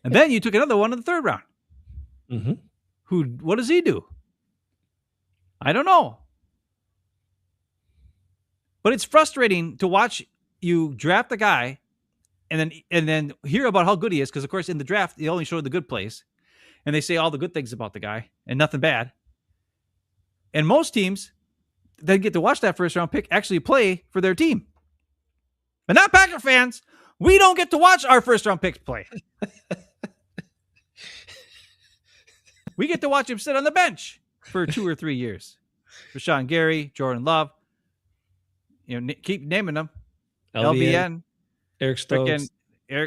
And then you took another one in the 3rd round. What does he do? I don't know. But it's frustrating to watch you draft a guy and then hear about how good he is, because of course in the draft they only show the good plays and they say all the good things about the guy and nothing bad. And most teams that get to watch that 1st round pick actually play for their team. But not Packer fans. We don't get to watch our 1st round picks play. We get to watch him sit on the bench for 2 or 3 years. Rashawn Gary, Jordan Love. Keep naming them. LVN. Eric Stokes.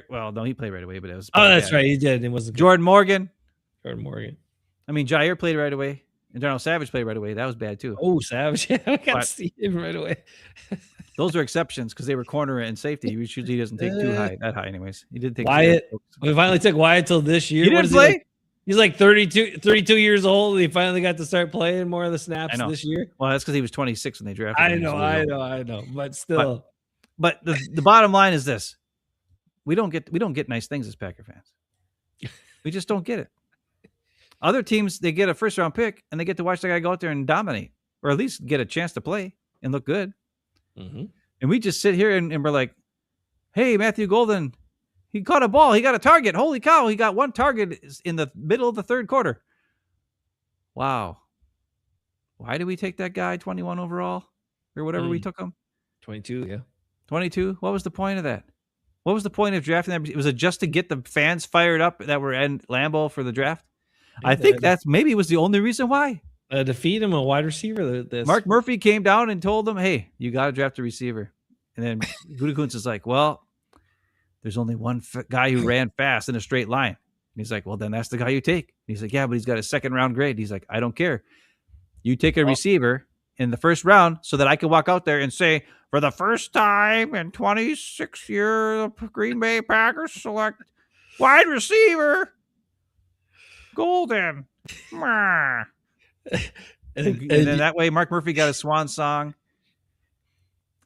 Well, no, he played right away, but it was. Oh, that's right. He did. It wasn't good. Jordan Morgan. I mean, Jair played right away. And Darnell Savage played right away. That was bad, too. Oh, Savage. Yeah, I got to see him right away. Those are exceptions because they were corner and safety. Usually he doesn't take that high anyways. He did take Wyatt. We finally took Wyatt till this year. He didn't play? He's like 32 years old. And he finally got to start playing more of the snaps this year. Well, that's because he was 26 when they drafted him. I know. But still. But the bottom line is this. We don't get nice things as Packer fans. We just don't get it. Other teams, they get a 1st round pick and they get to watch the guy go out there and dominate, or at least get a chance to play and look good. And we just sit here and we're like, hey, Matthew Golden, he caught a ball. He got a target. Holy cow. He got 1 target in the middle of the 3rd quarter. Wow. Why did we take that guy 21 overall or whatever we took him? 22, yeah. 22. What was the point of that? What was the point of drafting that? Was it just to get the fans fired up that were in Lambeau for the draft? I think that's maybe was the only reason why. To feed him a wide receiver. Mark Murphy came down and told them, hey, you got to draft a receiver. And then Gutekunst is like, well, there's only one guy who ran fast in a straight line. And he's like, well, then that's the guy you take. And he's like, yeah, but he's got a second round grade. He's like, I don't care. You take a receiver in the first round so that I can walk out there and say, for the first time in 26 years, the Green Bay Packers select wide receiver Golden. and then that way, Mark Murphy got a swan song.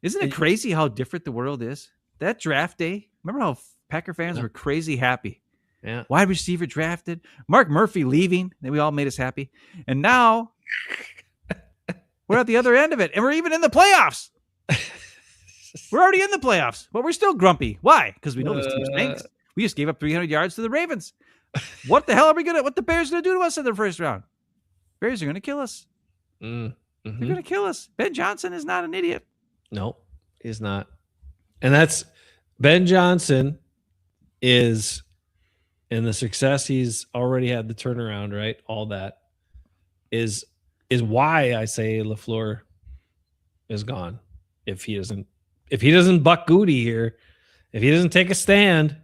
Isn't it crazy how different the world is? That draft day, remember how Packer fans were crazy happy? Yeah. Wide receiver drafted. Mark Murphy leaving. We all made us happy. And now we're at the other end of it. And we're even in the playoffs. We're already in the playoffs. But we're still grumpy. Why? Because we know this team stinks. We just gave up 300 yards to the Ravens. What the hell are we going to, what the Bears going to do to us in the first round? Bears are going to kill us. Mm-hmm. They're going to kill us. Ben Johnson is not an idiot. No, he's not. And that's Ben Johnson is in the success he's already had the turnaround, right? All that is why I say LaFleur is gone. If he doesn't buck Goody here, if he doesn't take a stand,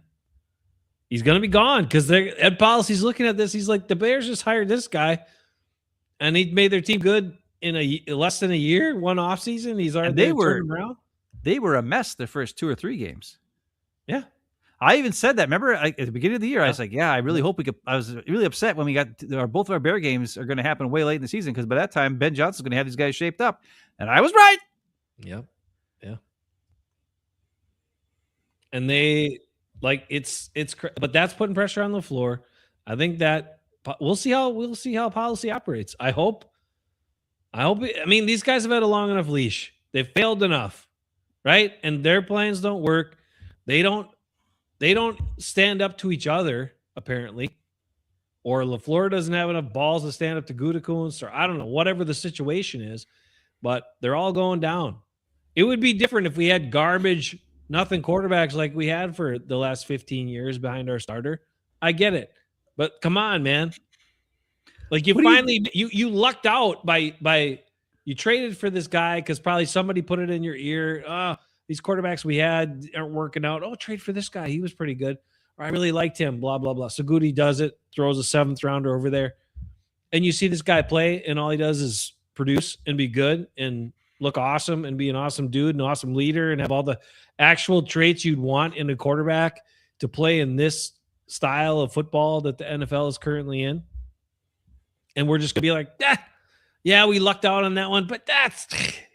he's going to be gone because Ed Policy's looking at this. He's like, the Bears just hired this guy and he made their team good in less than a year, one offseason. He's already they were a mess the first 2 or 3 games. Yeah. I even said that. Remember at the beginning of the year, I was like, yeah, I really hope we could. I was really upset when we got both of our Bear games are going to happen way late in the season because by that time, Ben Johnson's going to have these guys shaped up. And I was right. Yep. Yeah. And they but that's putting pressure on the floor. I think that we'll see how policy operates. I hope, these guys have had a long enough leash. They've failed enough, right? And their plans don't work. They don't stand up to each other, apparently. Or LaFleur doesn't have enough balls to stand up to Gutekunst, or I don't know, whatever the situation is. But they're all going down. It would be different if we had garbage, nothing quarterbacks like we had for the last 15 years behind our starter. I get it. But come on, man. Like you lucked out by you traded for this guy because probably somebody put it in your ear. These quarterbacks we had aren't working out. Oh, trade for this guy. He was pretty good. Or I really liked him, blah, blah, blah. So Goody does it, throws a 7th rounder over there. And you see this guy play, and all he does is produce and be good and look awesome and be an awesome dude, an awesome leader, and have all the actual traits you'd want in a quarterback to play in this style of football that the NFL is currently in. And we're just going to be like, yeah, we lucked out on that one, but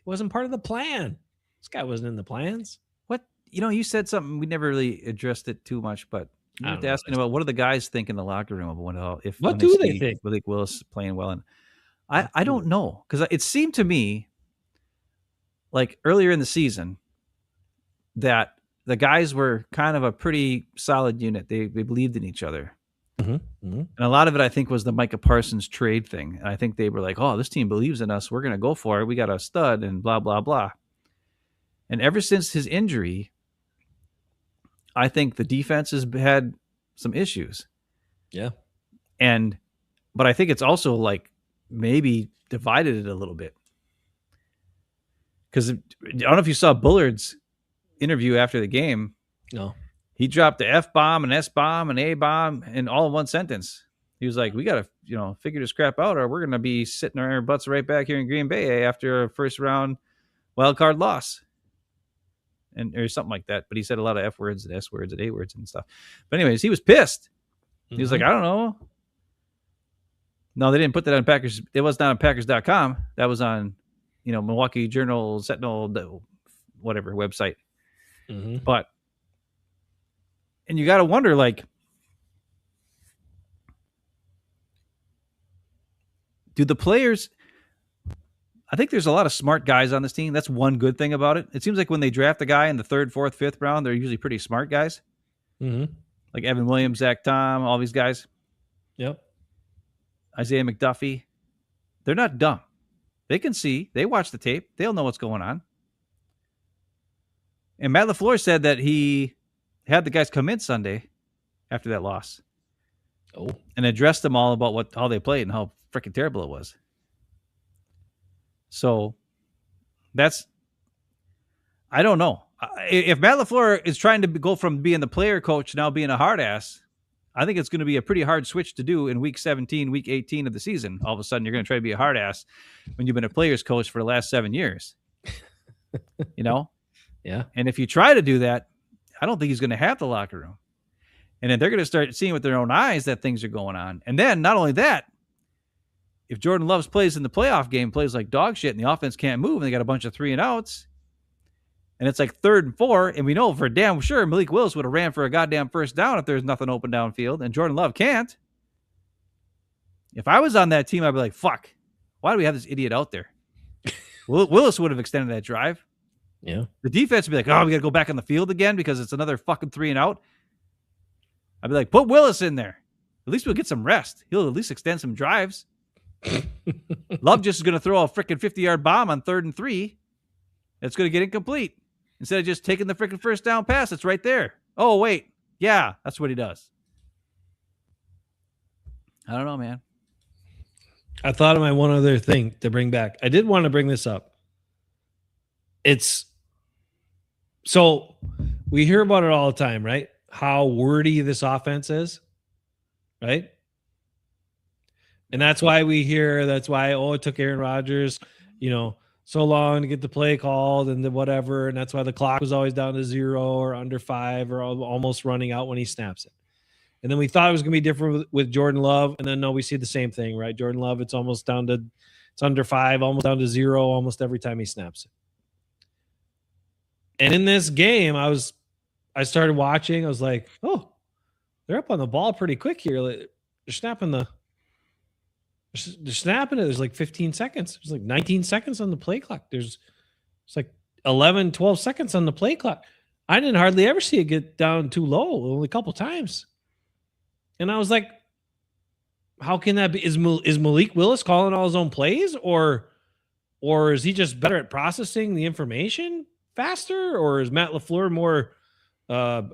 wasn't part of the plan. This guy wasn't in the plans. What? You said something. We never really addressed it too much, but you were asking about what do the guys think in the locker room about what do they think? Malik Willis playing well. And I don't know, because it seemed to me like earlier in the season that the guys were kind of a pretty solid unit. They believed in each other. Mm-hmm. Mm-hmm. And a lot of it, I think, was the Micah Parsons trade thing. And I think they were like, oh, this team believes in us. We're going to go for it. We got a stud and blah, blah, blah. And ever since his injury, I think the defense has had some issues. Yeah. But I think it's also like maybe divided it a little bit. Because I don't know if you saw Bullard's interview after the game. No. He dropped the F-bomb, an S-bomb, an A-bomb in all in one sentence. He was like, we got to, figure this crap out, or we're going to be sitting our butts right back here in Green Bay after a first round wild card loss. Or something like that. But he said a lot of F words and S words and A words and stuff. But anyways, he was pissed. He was like, I don't know. No, they didn't put that on Packers. It was not on Packers.com. That was on, Milwaukee Journal, Sentinel, whatever website. Mm-hmm. But, and you got to wonder, like, do the players, I think there's a lot of smart guys on this team. That's one good thing about it. It seems like when they draft a guy in the 3rd, 4th, 5th round, they're usually pretty smart guys. Mm-hmm. Like Evan Williams, Zach Tom, all these guys. Yep. Isaiah McDuffie. They're not dumb. They can see. They watch the tape. They'll know what's going on. And Matt LaFleur said that he had the guys come in Sunday after that loss. Oh. And addressed them all about how they played and how freaking terrible it was. So I don't know. If Matt LaFleur is trying to go from being the player coach to now being a hard ass, I think it's going to be a pretty hard switch to do in week 17, week 18 of the season. All of a sudden, you're going to try to be a hard ass when you've been a player's coach for the last 7 years. You know? Yeah. And if you try to do that, I don't think he's going to have the locker room. And then they're going to start seeing with their own eyes that things are going on. And then not only that, if Jordan Love plays in the playoff game, plays like dog shit, and the offense can't move, and they got a bunch of 3-and-outs, and it's like 3rd and 4, and we know for damn sure Malik Willis would have ran for a goddamn first down if there's nothing open downfield, and Jordan Love can't. If I was on that team, I'd be like, fuck, why do we have this idiot out there? Willis would have extended that drive. Yeah. The defense would be like, oh, we got to go back on the field again because it's another fucking 3-and-out. I'd be like, put Willis in there. At least we'll get some rest. He'll at least extend some drives. Love just is going to throw a freaking 50-yard bomb on 3rd and 3. It's going to get incomplete. Instead of just taking the freaking first down pass, it's right there. Oh, wait. Yeah, that's what he does. I don't know, man. I thought of my one other thing to bring back. I did want to bring this up. So we hear about it all the time, right? How wordy this offense is, right? And that's why it took Aaron Rodgers, so long to get the play called and the whatever. And that's why the clock was always down to 0 or under 5 or almost running out when he snaps it. And then we thought it was going to be different with Jordan Love. And then, no, we see the same thing, right? Jordan Love, it's under 5, almost down to 0, almost every time he snaps it. And in this game, I started watching. I was like, oh, they're up on the ball pretty quick here. They're snapping it. There's like 15 seconds. There's like 19 seconds on the play clock. It's like 11, 12 seconds on the play clock. I didn't hardly ever see it get down too low, only a couple times. And I was like, how can that be? Is Malik Willis calling all his own plays, or is he just better at processing the information faster, or is Matt LaFleur more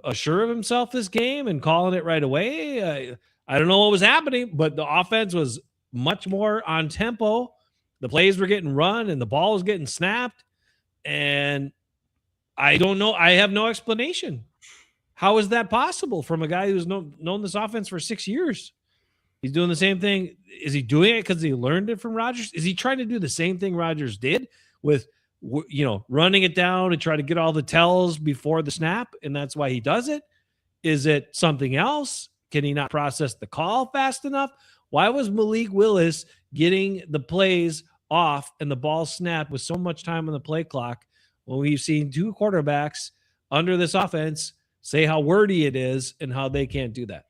assured of himself this game and calling it right away? I don't know what was happening, but the offense was much more on tempo. The plays were getting run and the ball was getting snapped. And I don't know. I have no explanation. How is that possible from a guy who's known this offense for 6 years? He's doing the same thing. Is he doing it because he learned it from Rodgers? Is he trying to do the same thing Rodgers did with, running it down and try to get all the tells before the snap? And that's why he does it. Is it something else? Can he not process the call fast enough? Why was Malik Willis getting the plays off and the ball snapped with so much time on the play clock when we've seen 2 quarterbacks under this offense say how wordy it is and how they can't do that?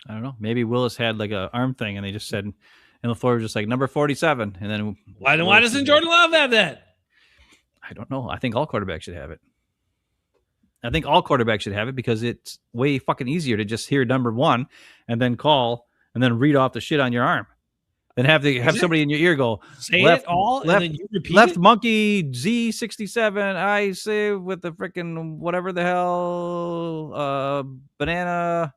I don't know. Maybe Willis had like an arm thing and they just said, and LaFleur was just like number 47. And then why doesn't Jordan Love have that? I don't know. I think all quarterbacks should have it. Because it's way fucking easier to just hear number 1 and then call and then read off the shit on your arm. Then have somebody in your ear go, say it all, and then you repeat left it? monkey Z67, I say with the freaking whatever the hell, banana,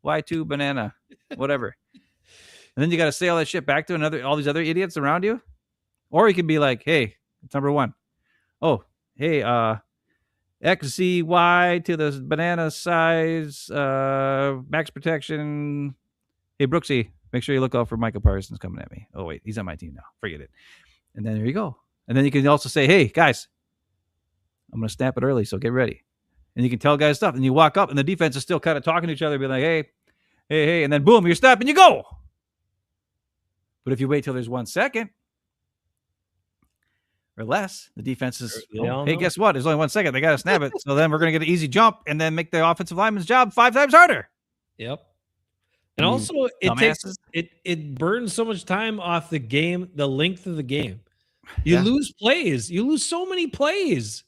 Y2 banana, whatever. And then you got to say all that shit back to all these other idiots around you. Or you can be like, hey, it's number 1. Oh, hey, XZY to the banana size, max protection. Hey, Brooksy, make sure you look out for Michael Parsons coming at me. Oh, wait, he's on my team now. Forget it. And then there you go. And then you can also say, hey, guys, I'm going to snap it early, so get ready. And you can tell guys stuff. And you walk up, and the defense is still kind of talking to each other, be like, hey. And then, boom, you're snapping, you go. But if you wait till there's 1 second, or less, the defense is, hey, guess what? There's only 1 second. They got to snap it. So then we're going to get an easy jump and then make the offensive lineman's job 5 times harder. Yep. And also, it burns so much time off the game, the length of the game. You lose plays. You lose so many plays.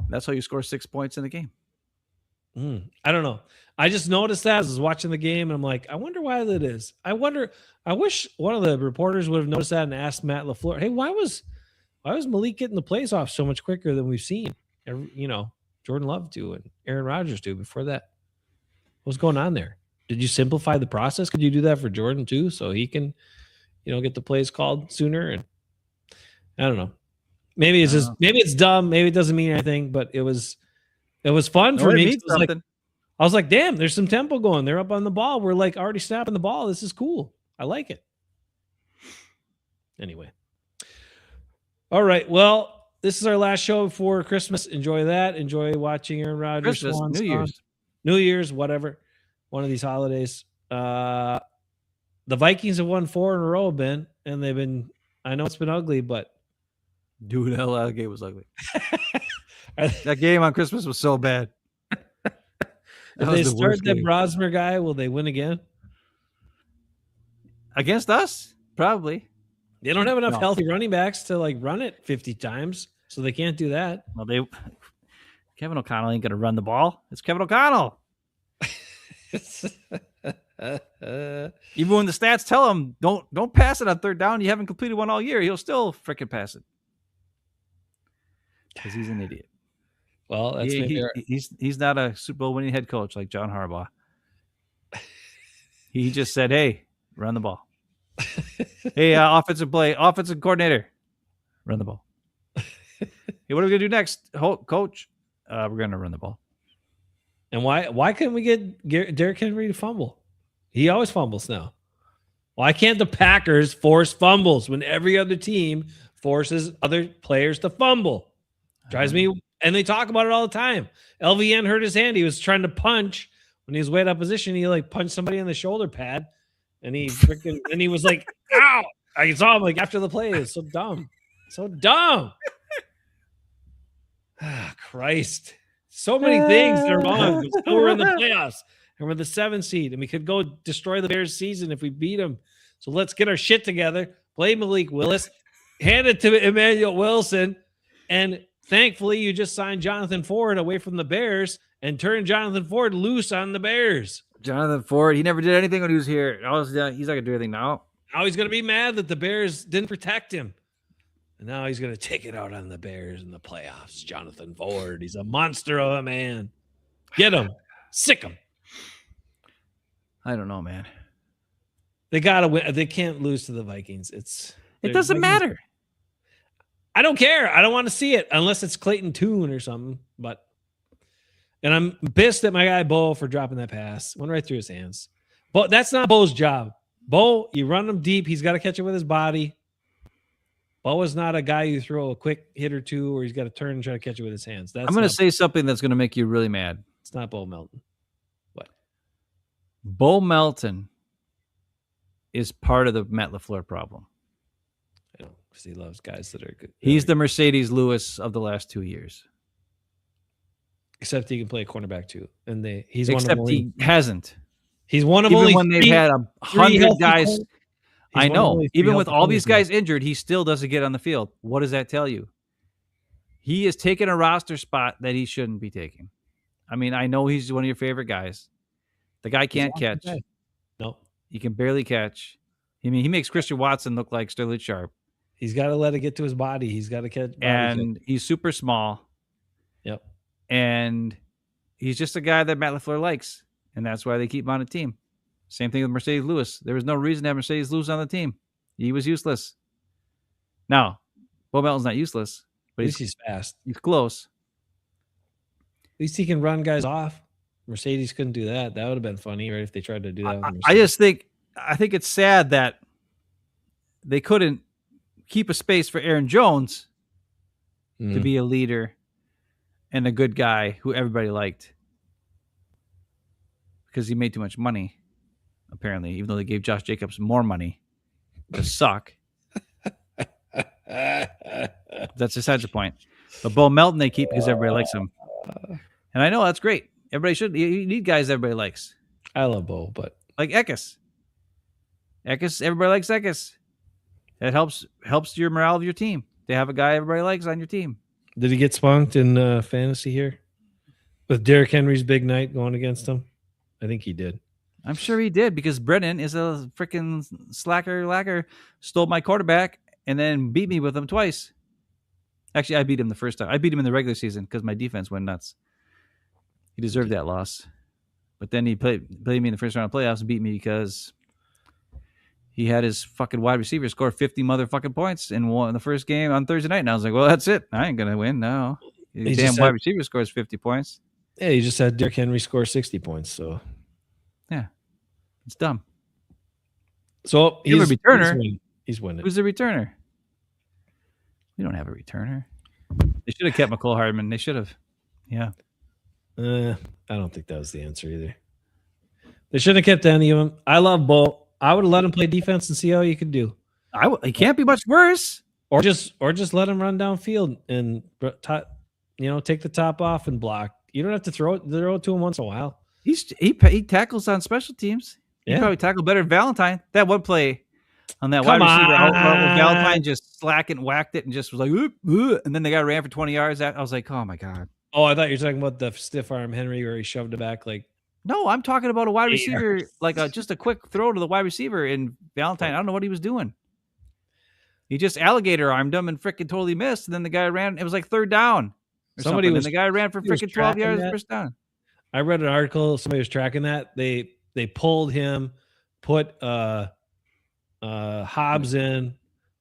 That's how you score 6 points in the game. I don't know. I just noticed that as I was watching the game, and I'm like, I wonder why that is. I wish one of the reporters would have noticed that and asked Matt LaFleur, hey, why was Malik getting the plays off so much quicker than we've seen? Jordan Love do and Aaron Rodgers do before that. What's going on there? Did you simplify the process? Could you do that for Jordan too, so he can, get the plays called sooner? And I don't know. Maybe it's dumb. Maybe it doesn't mean anything. But it was fun for me. It means something. I was like, damn, there's some tempo going. They're up on the ball. We're like already snapping the ball. This is cool. I like it. Anyway. All right. Well, this is our last show before Christmas. Enjoy that. Enjoy watching Aaron Rodgers. Christmas, New Year's, whatever. One of these holidays. The Vikings have won 4 in a row, Ben, and I know it's been ugly, but dude, that game was ugly. That game on Christmas was so bad. If they start that Brosmer guy, will they win again? Against us? Probably. They don't have enough healthy running backs to run it 50 times, so they can't do that. Well, Kevin O'Connell ain't going to run the ball. It's Kevin O'Connell. Even when the stats tell him don't pass it on third down, you haven't completed one all year, he'll still freaking pass it because he's an idiot. Well, that's he's not a Super Bowl winning head coach like John Harbaugh. He just said, "Hey, run the ball." Hey, offensive coordinator, run the ball. Hey, what are we gonna do next, coach? We're gonna run the ball. And why couldn't we get Derrick Henry to fumble? He always fumbles now. Why can't the Packers force fumbles when every other team forces other players to fumble? Drives me, and they talk about it all the time. LVN hurt his hand. He was trying to punch when he was way out of position. He punched somebody in the shoulder pad, and he was like, "Ow!" I saw him after the play. It's so dumb, so dumb. Ah, Christ. So many things that are wrong. Still we're in the playoffs and we're the 7th seed and we could go destroy the Bears season if we beat them. So let's get our shit together. Play Malik Willis, hand it to Emmanuel Wilson. And thankfully you just signed Jonathan Ford away from the Bears and turned Jonathan Ford loose on the Bears. Jonathan Ford, he never did anything when he was here. He's not going to do anything now. Now he's going to be mad that the Bears didn't protect him. And now he's going to take it out on the Bears in the playoffs. Jonathan Ford, he's a monster of a man. Get him. Sick him. I don't know, man. They got to win. They can't lose to the Vikings. It doesn't matter. I don't care. I don't want to see it unless it's Clayton Tune or something. And I'm pissed at my guy Bo for dropping that pass. Went right through his hands. But that's not Bo's job. Bo, you run him deep. He's got to catch it with his body. Bo is not a guy you throw a quick hit or two, or he's got to turn and try to catch it with his hands. I'm going to say something that's going to make you really mad. It's not Bo Melton. What? Bo Melton is part of the Matt LaFleur problem. I know, because he loves guys that are good. He's the Mercedes Lewis of the last 2 years. Except he can play a cornerback too, and he hasn't. He's one of even only when they've had 100 guys. I know. Even with all these guys injured, he still doesn't get on the field. What does that tell you? He is taking a roster spot that he shouldn't be taking. I mean, I know he's one of your favorite guys. The guy can't catch. No, he can barely catch. I mean, he makes Christian Watson look like Sterling Sharp. He's got to let it get to his body. He's got to catch. And he's super small. Yep. And he's just a guy that Matt LaFleur likes, and that's why they keep him on the team. Same thing with Mercedes Lewis. There was no reason to have Mercedes Lewis on the team. He was useless. Now, Bo Melton's not useless, but at least he's fast. He's close. At least he can run guys off. Mercedes couldn't do that. That would have been funny, right? If they tried to do that. I think it's sad that they couldn't keep a space for Aaron Jones to be a leader and a good guy who everybody liked because he made too much money. Apparently, even though they gave Josh Jacobs more money to suck. That's besides the point. But Bo Melton they keep because everybody likes him. And I know that's great. Everybody should. You need guys everybody likes. I love Bo, but like Eckes. Everybody likes Eckes. That helps your morale of your team. They have a guy everybody likes on your team. Did he get spunked in fantasy here? With Derrick Henry's big night going against him? I think he did. I'm sure he did because Brennan is a freaking slacker, stole my quarterback and then beat me with him twice. Actually, I beat him the first time. I beat him in the regular season because my defense went nuts. He deserved that loss. But then he played me in the first round of playoffs and beat me because he had his fucking wide receiver score 50 motherfucking points in the first game on Thursday night. And I was like, well, that's it. I ain't going to win. No. Damn wide receiver scores 50 points. Yeah, you just had Derrick Henry score 60 points. So, yeah, it's dumb. So he's a returner. He's winning. Who's the returner? We don't have a returner. They should have kept McCole Hardman. They should have. Yeah. I don't think that was the answer either. They shouldn't have kept any of them. I love Bo. I would have let him play defense and see how you could do. He can't be much worse. Or just let him run downfield and take the top off and block. You don't have to throw it to him once in a while. He tackles on special teams. He probably tackled better than Valentine. That one play on that wide receiver, Valentine just whacked it and just was like, and then the guy ran for 20 yards. I was like, oh my God. Oh, I thought you were talking about the stiff arm Henry where he shoved it back like. No, I'm talking about a wide receiver, like just a quick throw to the wide receiver in Valentine. I don't know what he was doing. He just alligator armed him and freaking totally missed. And then the guy ran. It was like third down. And the guy ran for freaking 12 yards first down. I read an article. Somebody was tracking that. They pulled him, put Hobbs in.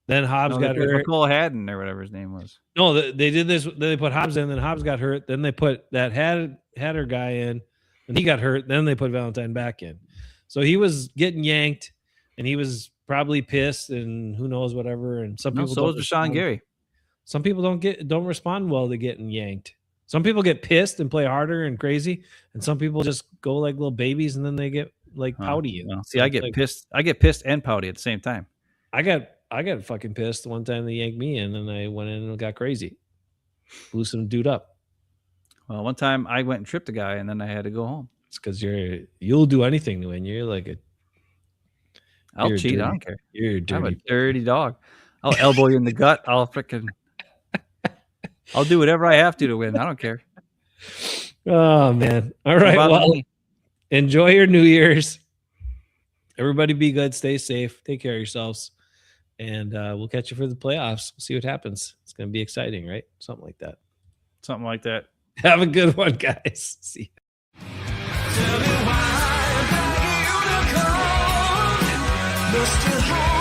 Then Hobbs got hurt. McCole Haddon or whatever his name was. No, they did this. They put Hobbs in. Then Hobbs got hurt. Then they put that Hatter guy in. And he got hurt. Then they put Valentine back in. So he was getting yanked, and he was probably pissed, and who knows whatever. And some people. So was Rashawn Gary. Some people don't respond well to getting yanked. Some people get pissed and play harder and crazy, and some people just go like little babies, and then they get like pouty. See, I get pissed. I get pissed and pouty at the same time. I got fucking pissed one time they yanked me in, and I went in and got crazy, blew some dude up. Well, one time I went and tripped a guy, and then I had to go home. It's because you'll do anything to win. You're like I'll cheat. I don't care. You're dirty. I'm a dirty dog. I'll elbow you in the gut. I'll do whatever I have to win. I don't care. Oh man! All right. Well, enjoy your New Year's. Everybody, be good. Stay safe. Take care of yourselves, and we'll catch you for the playoffs. We'll see what happens. It's going to be exciting, right? Something like that. Something like that. Have a good one, guys. See ya. Tell me why, Mr.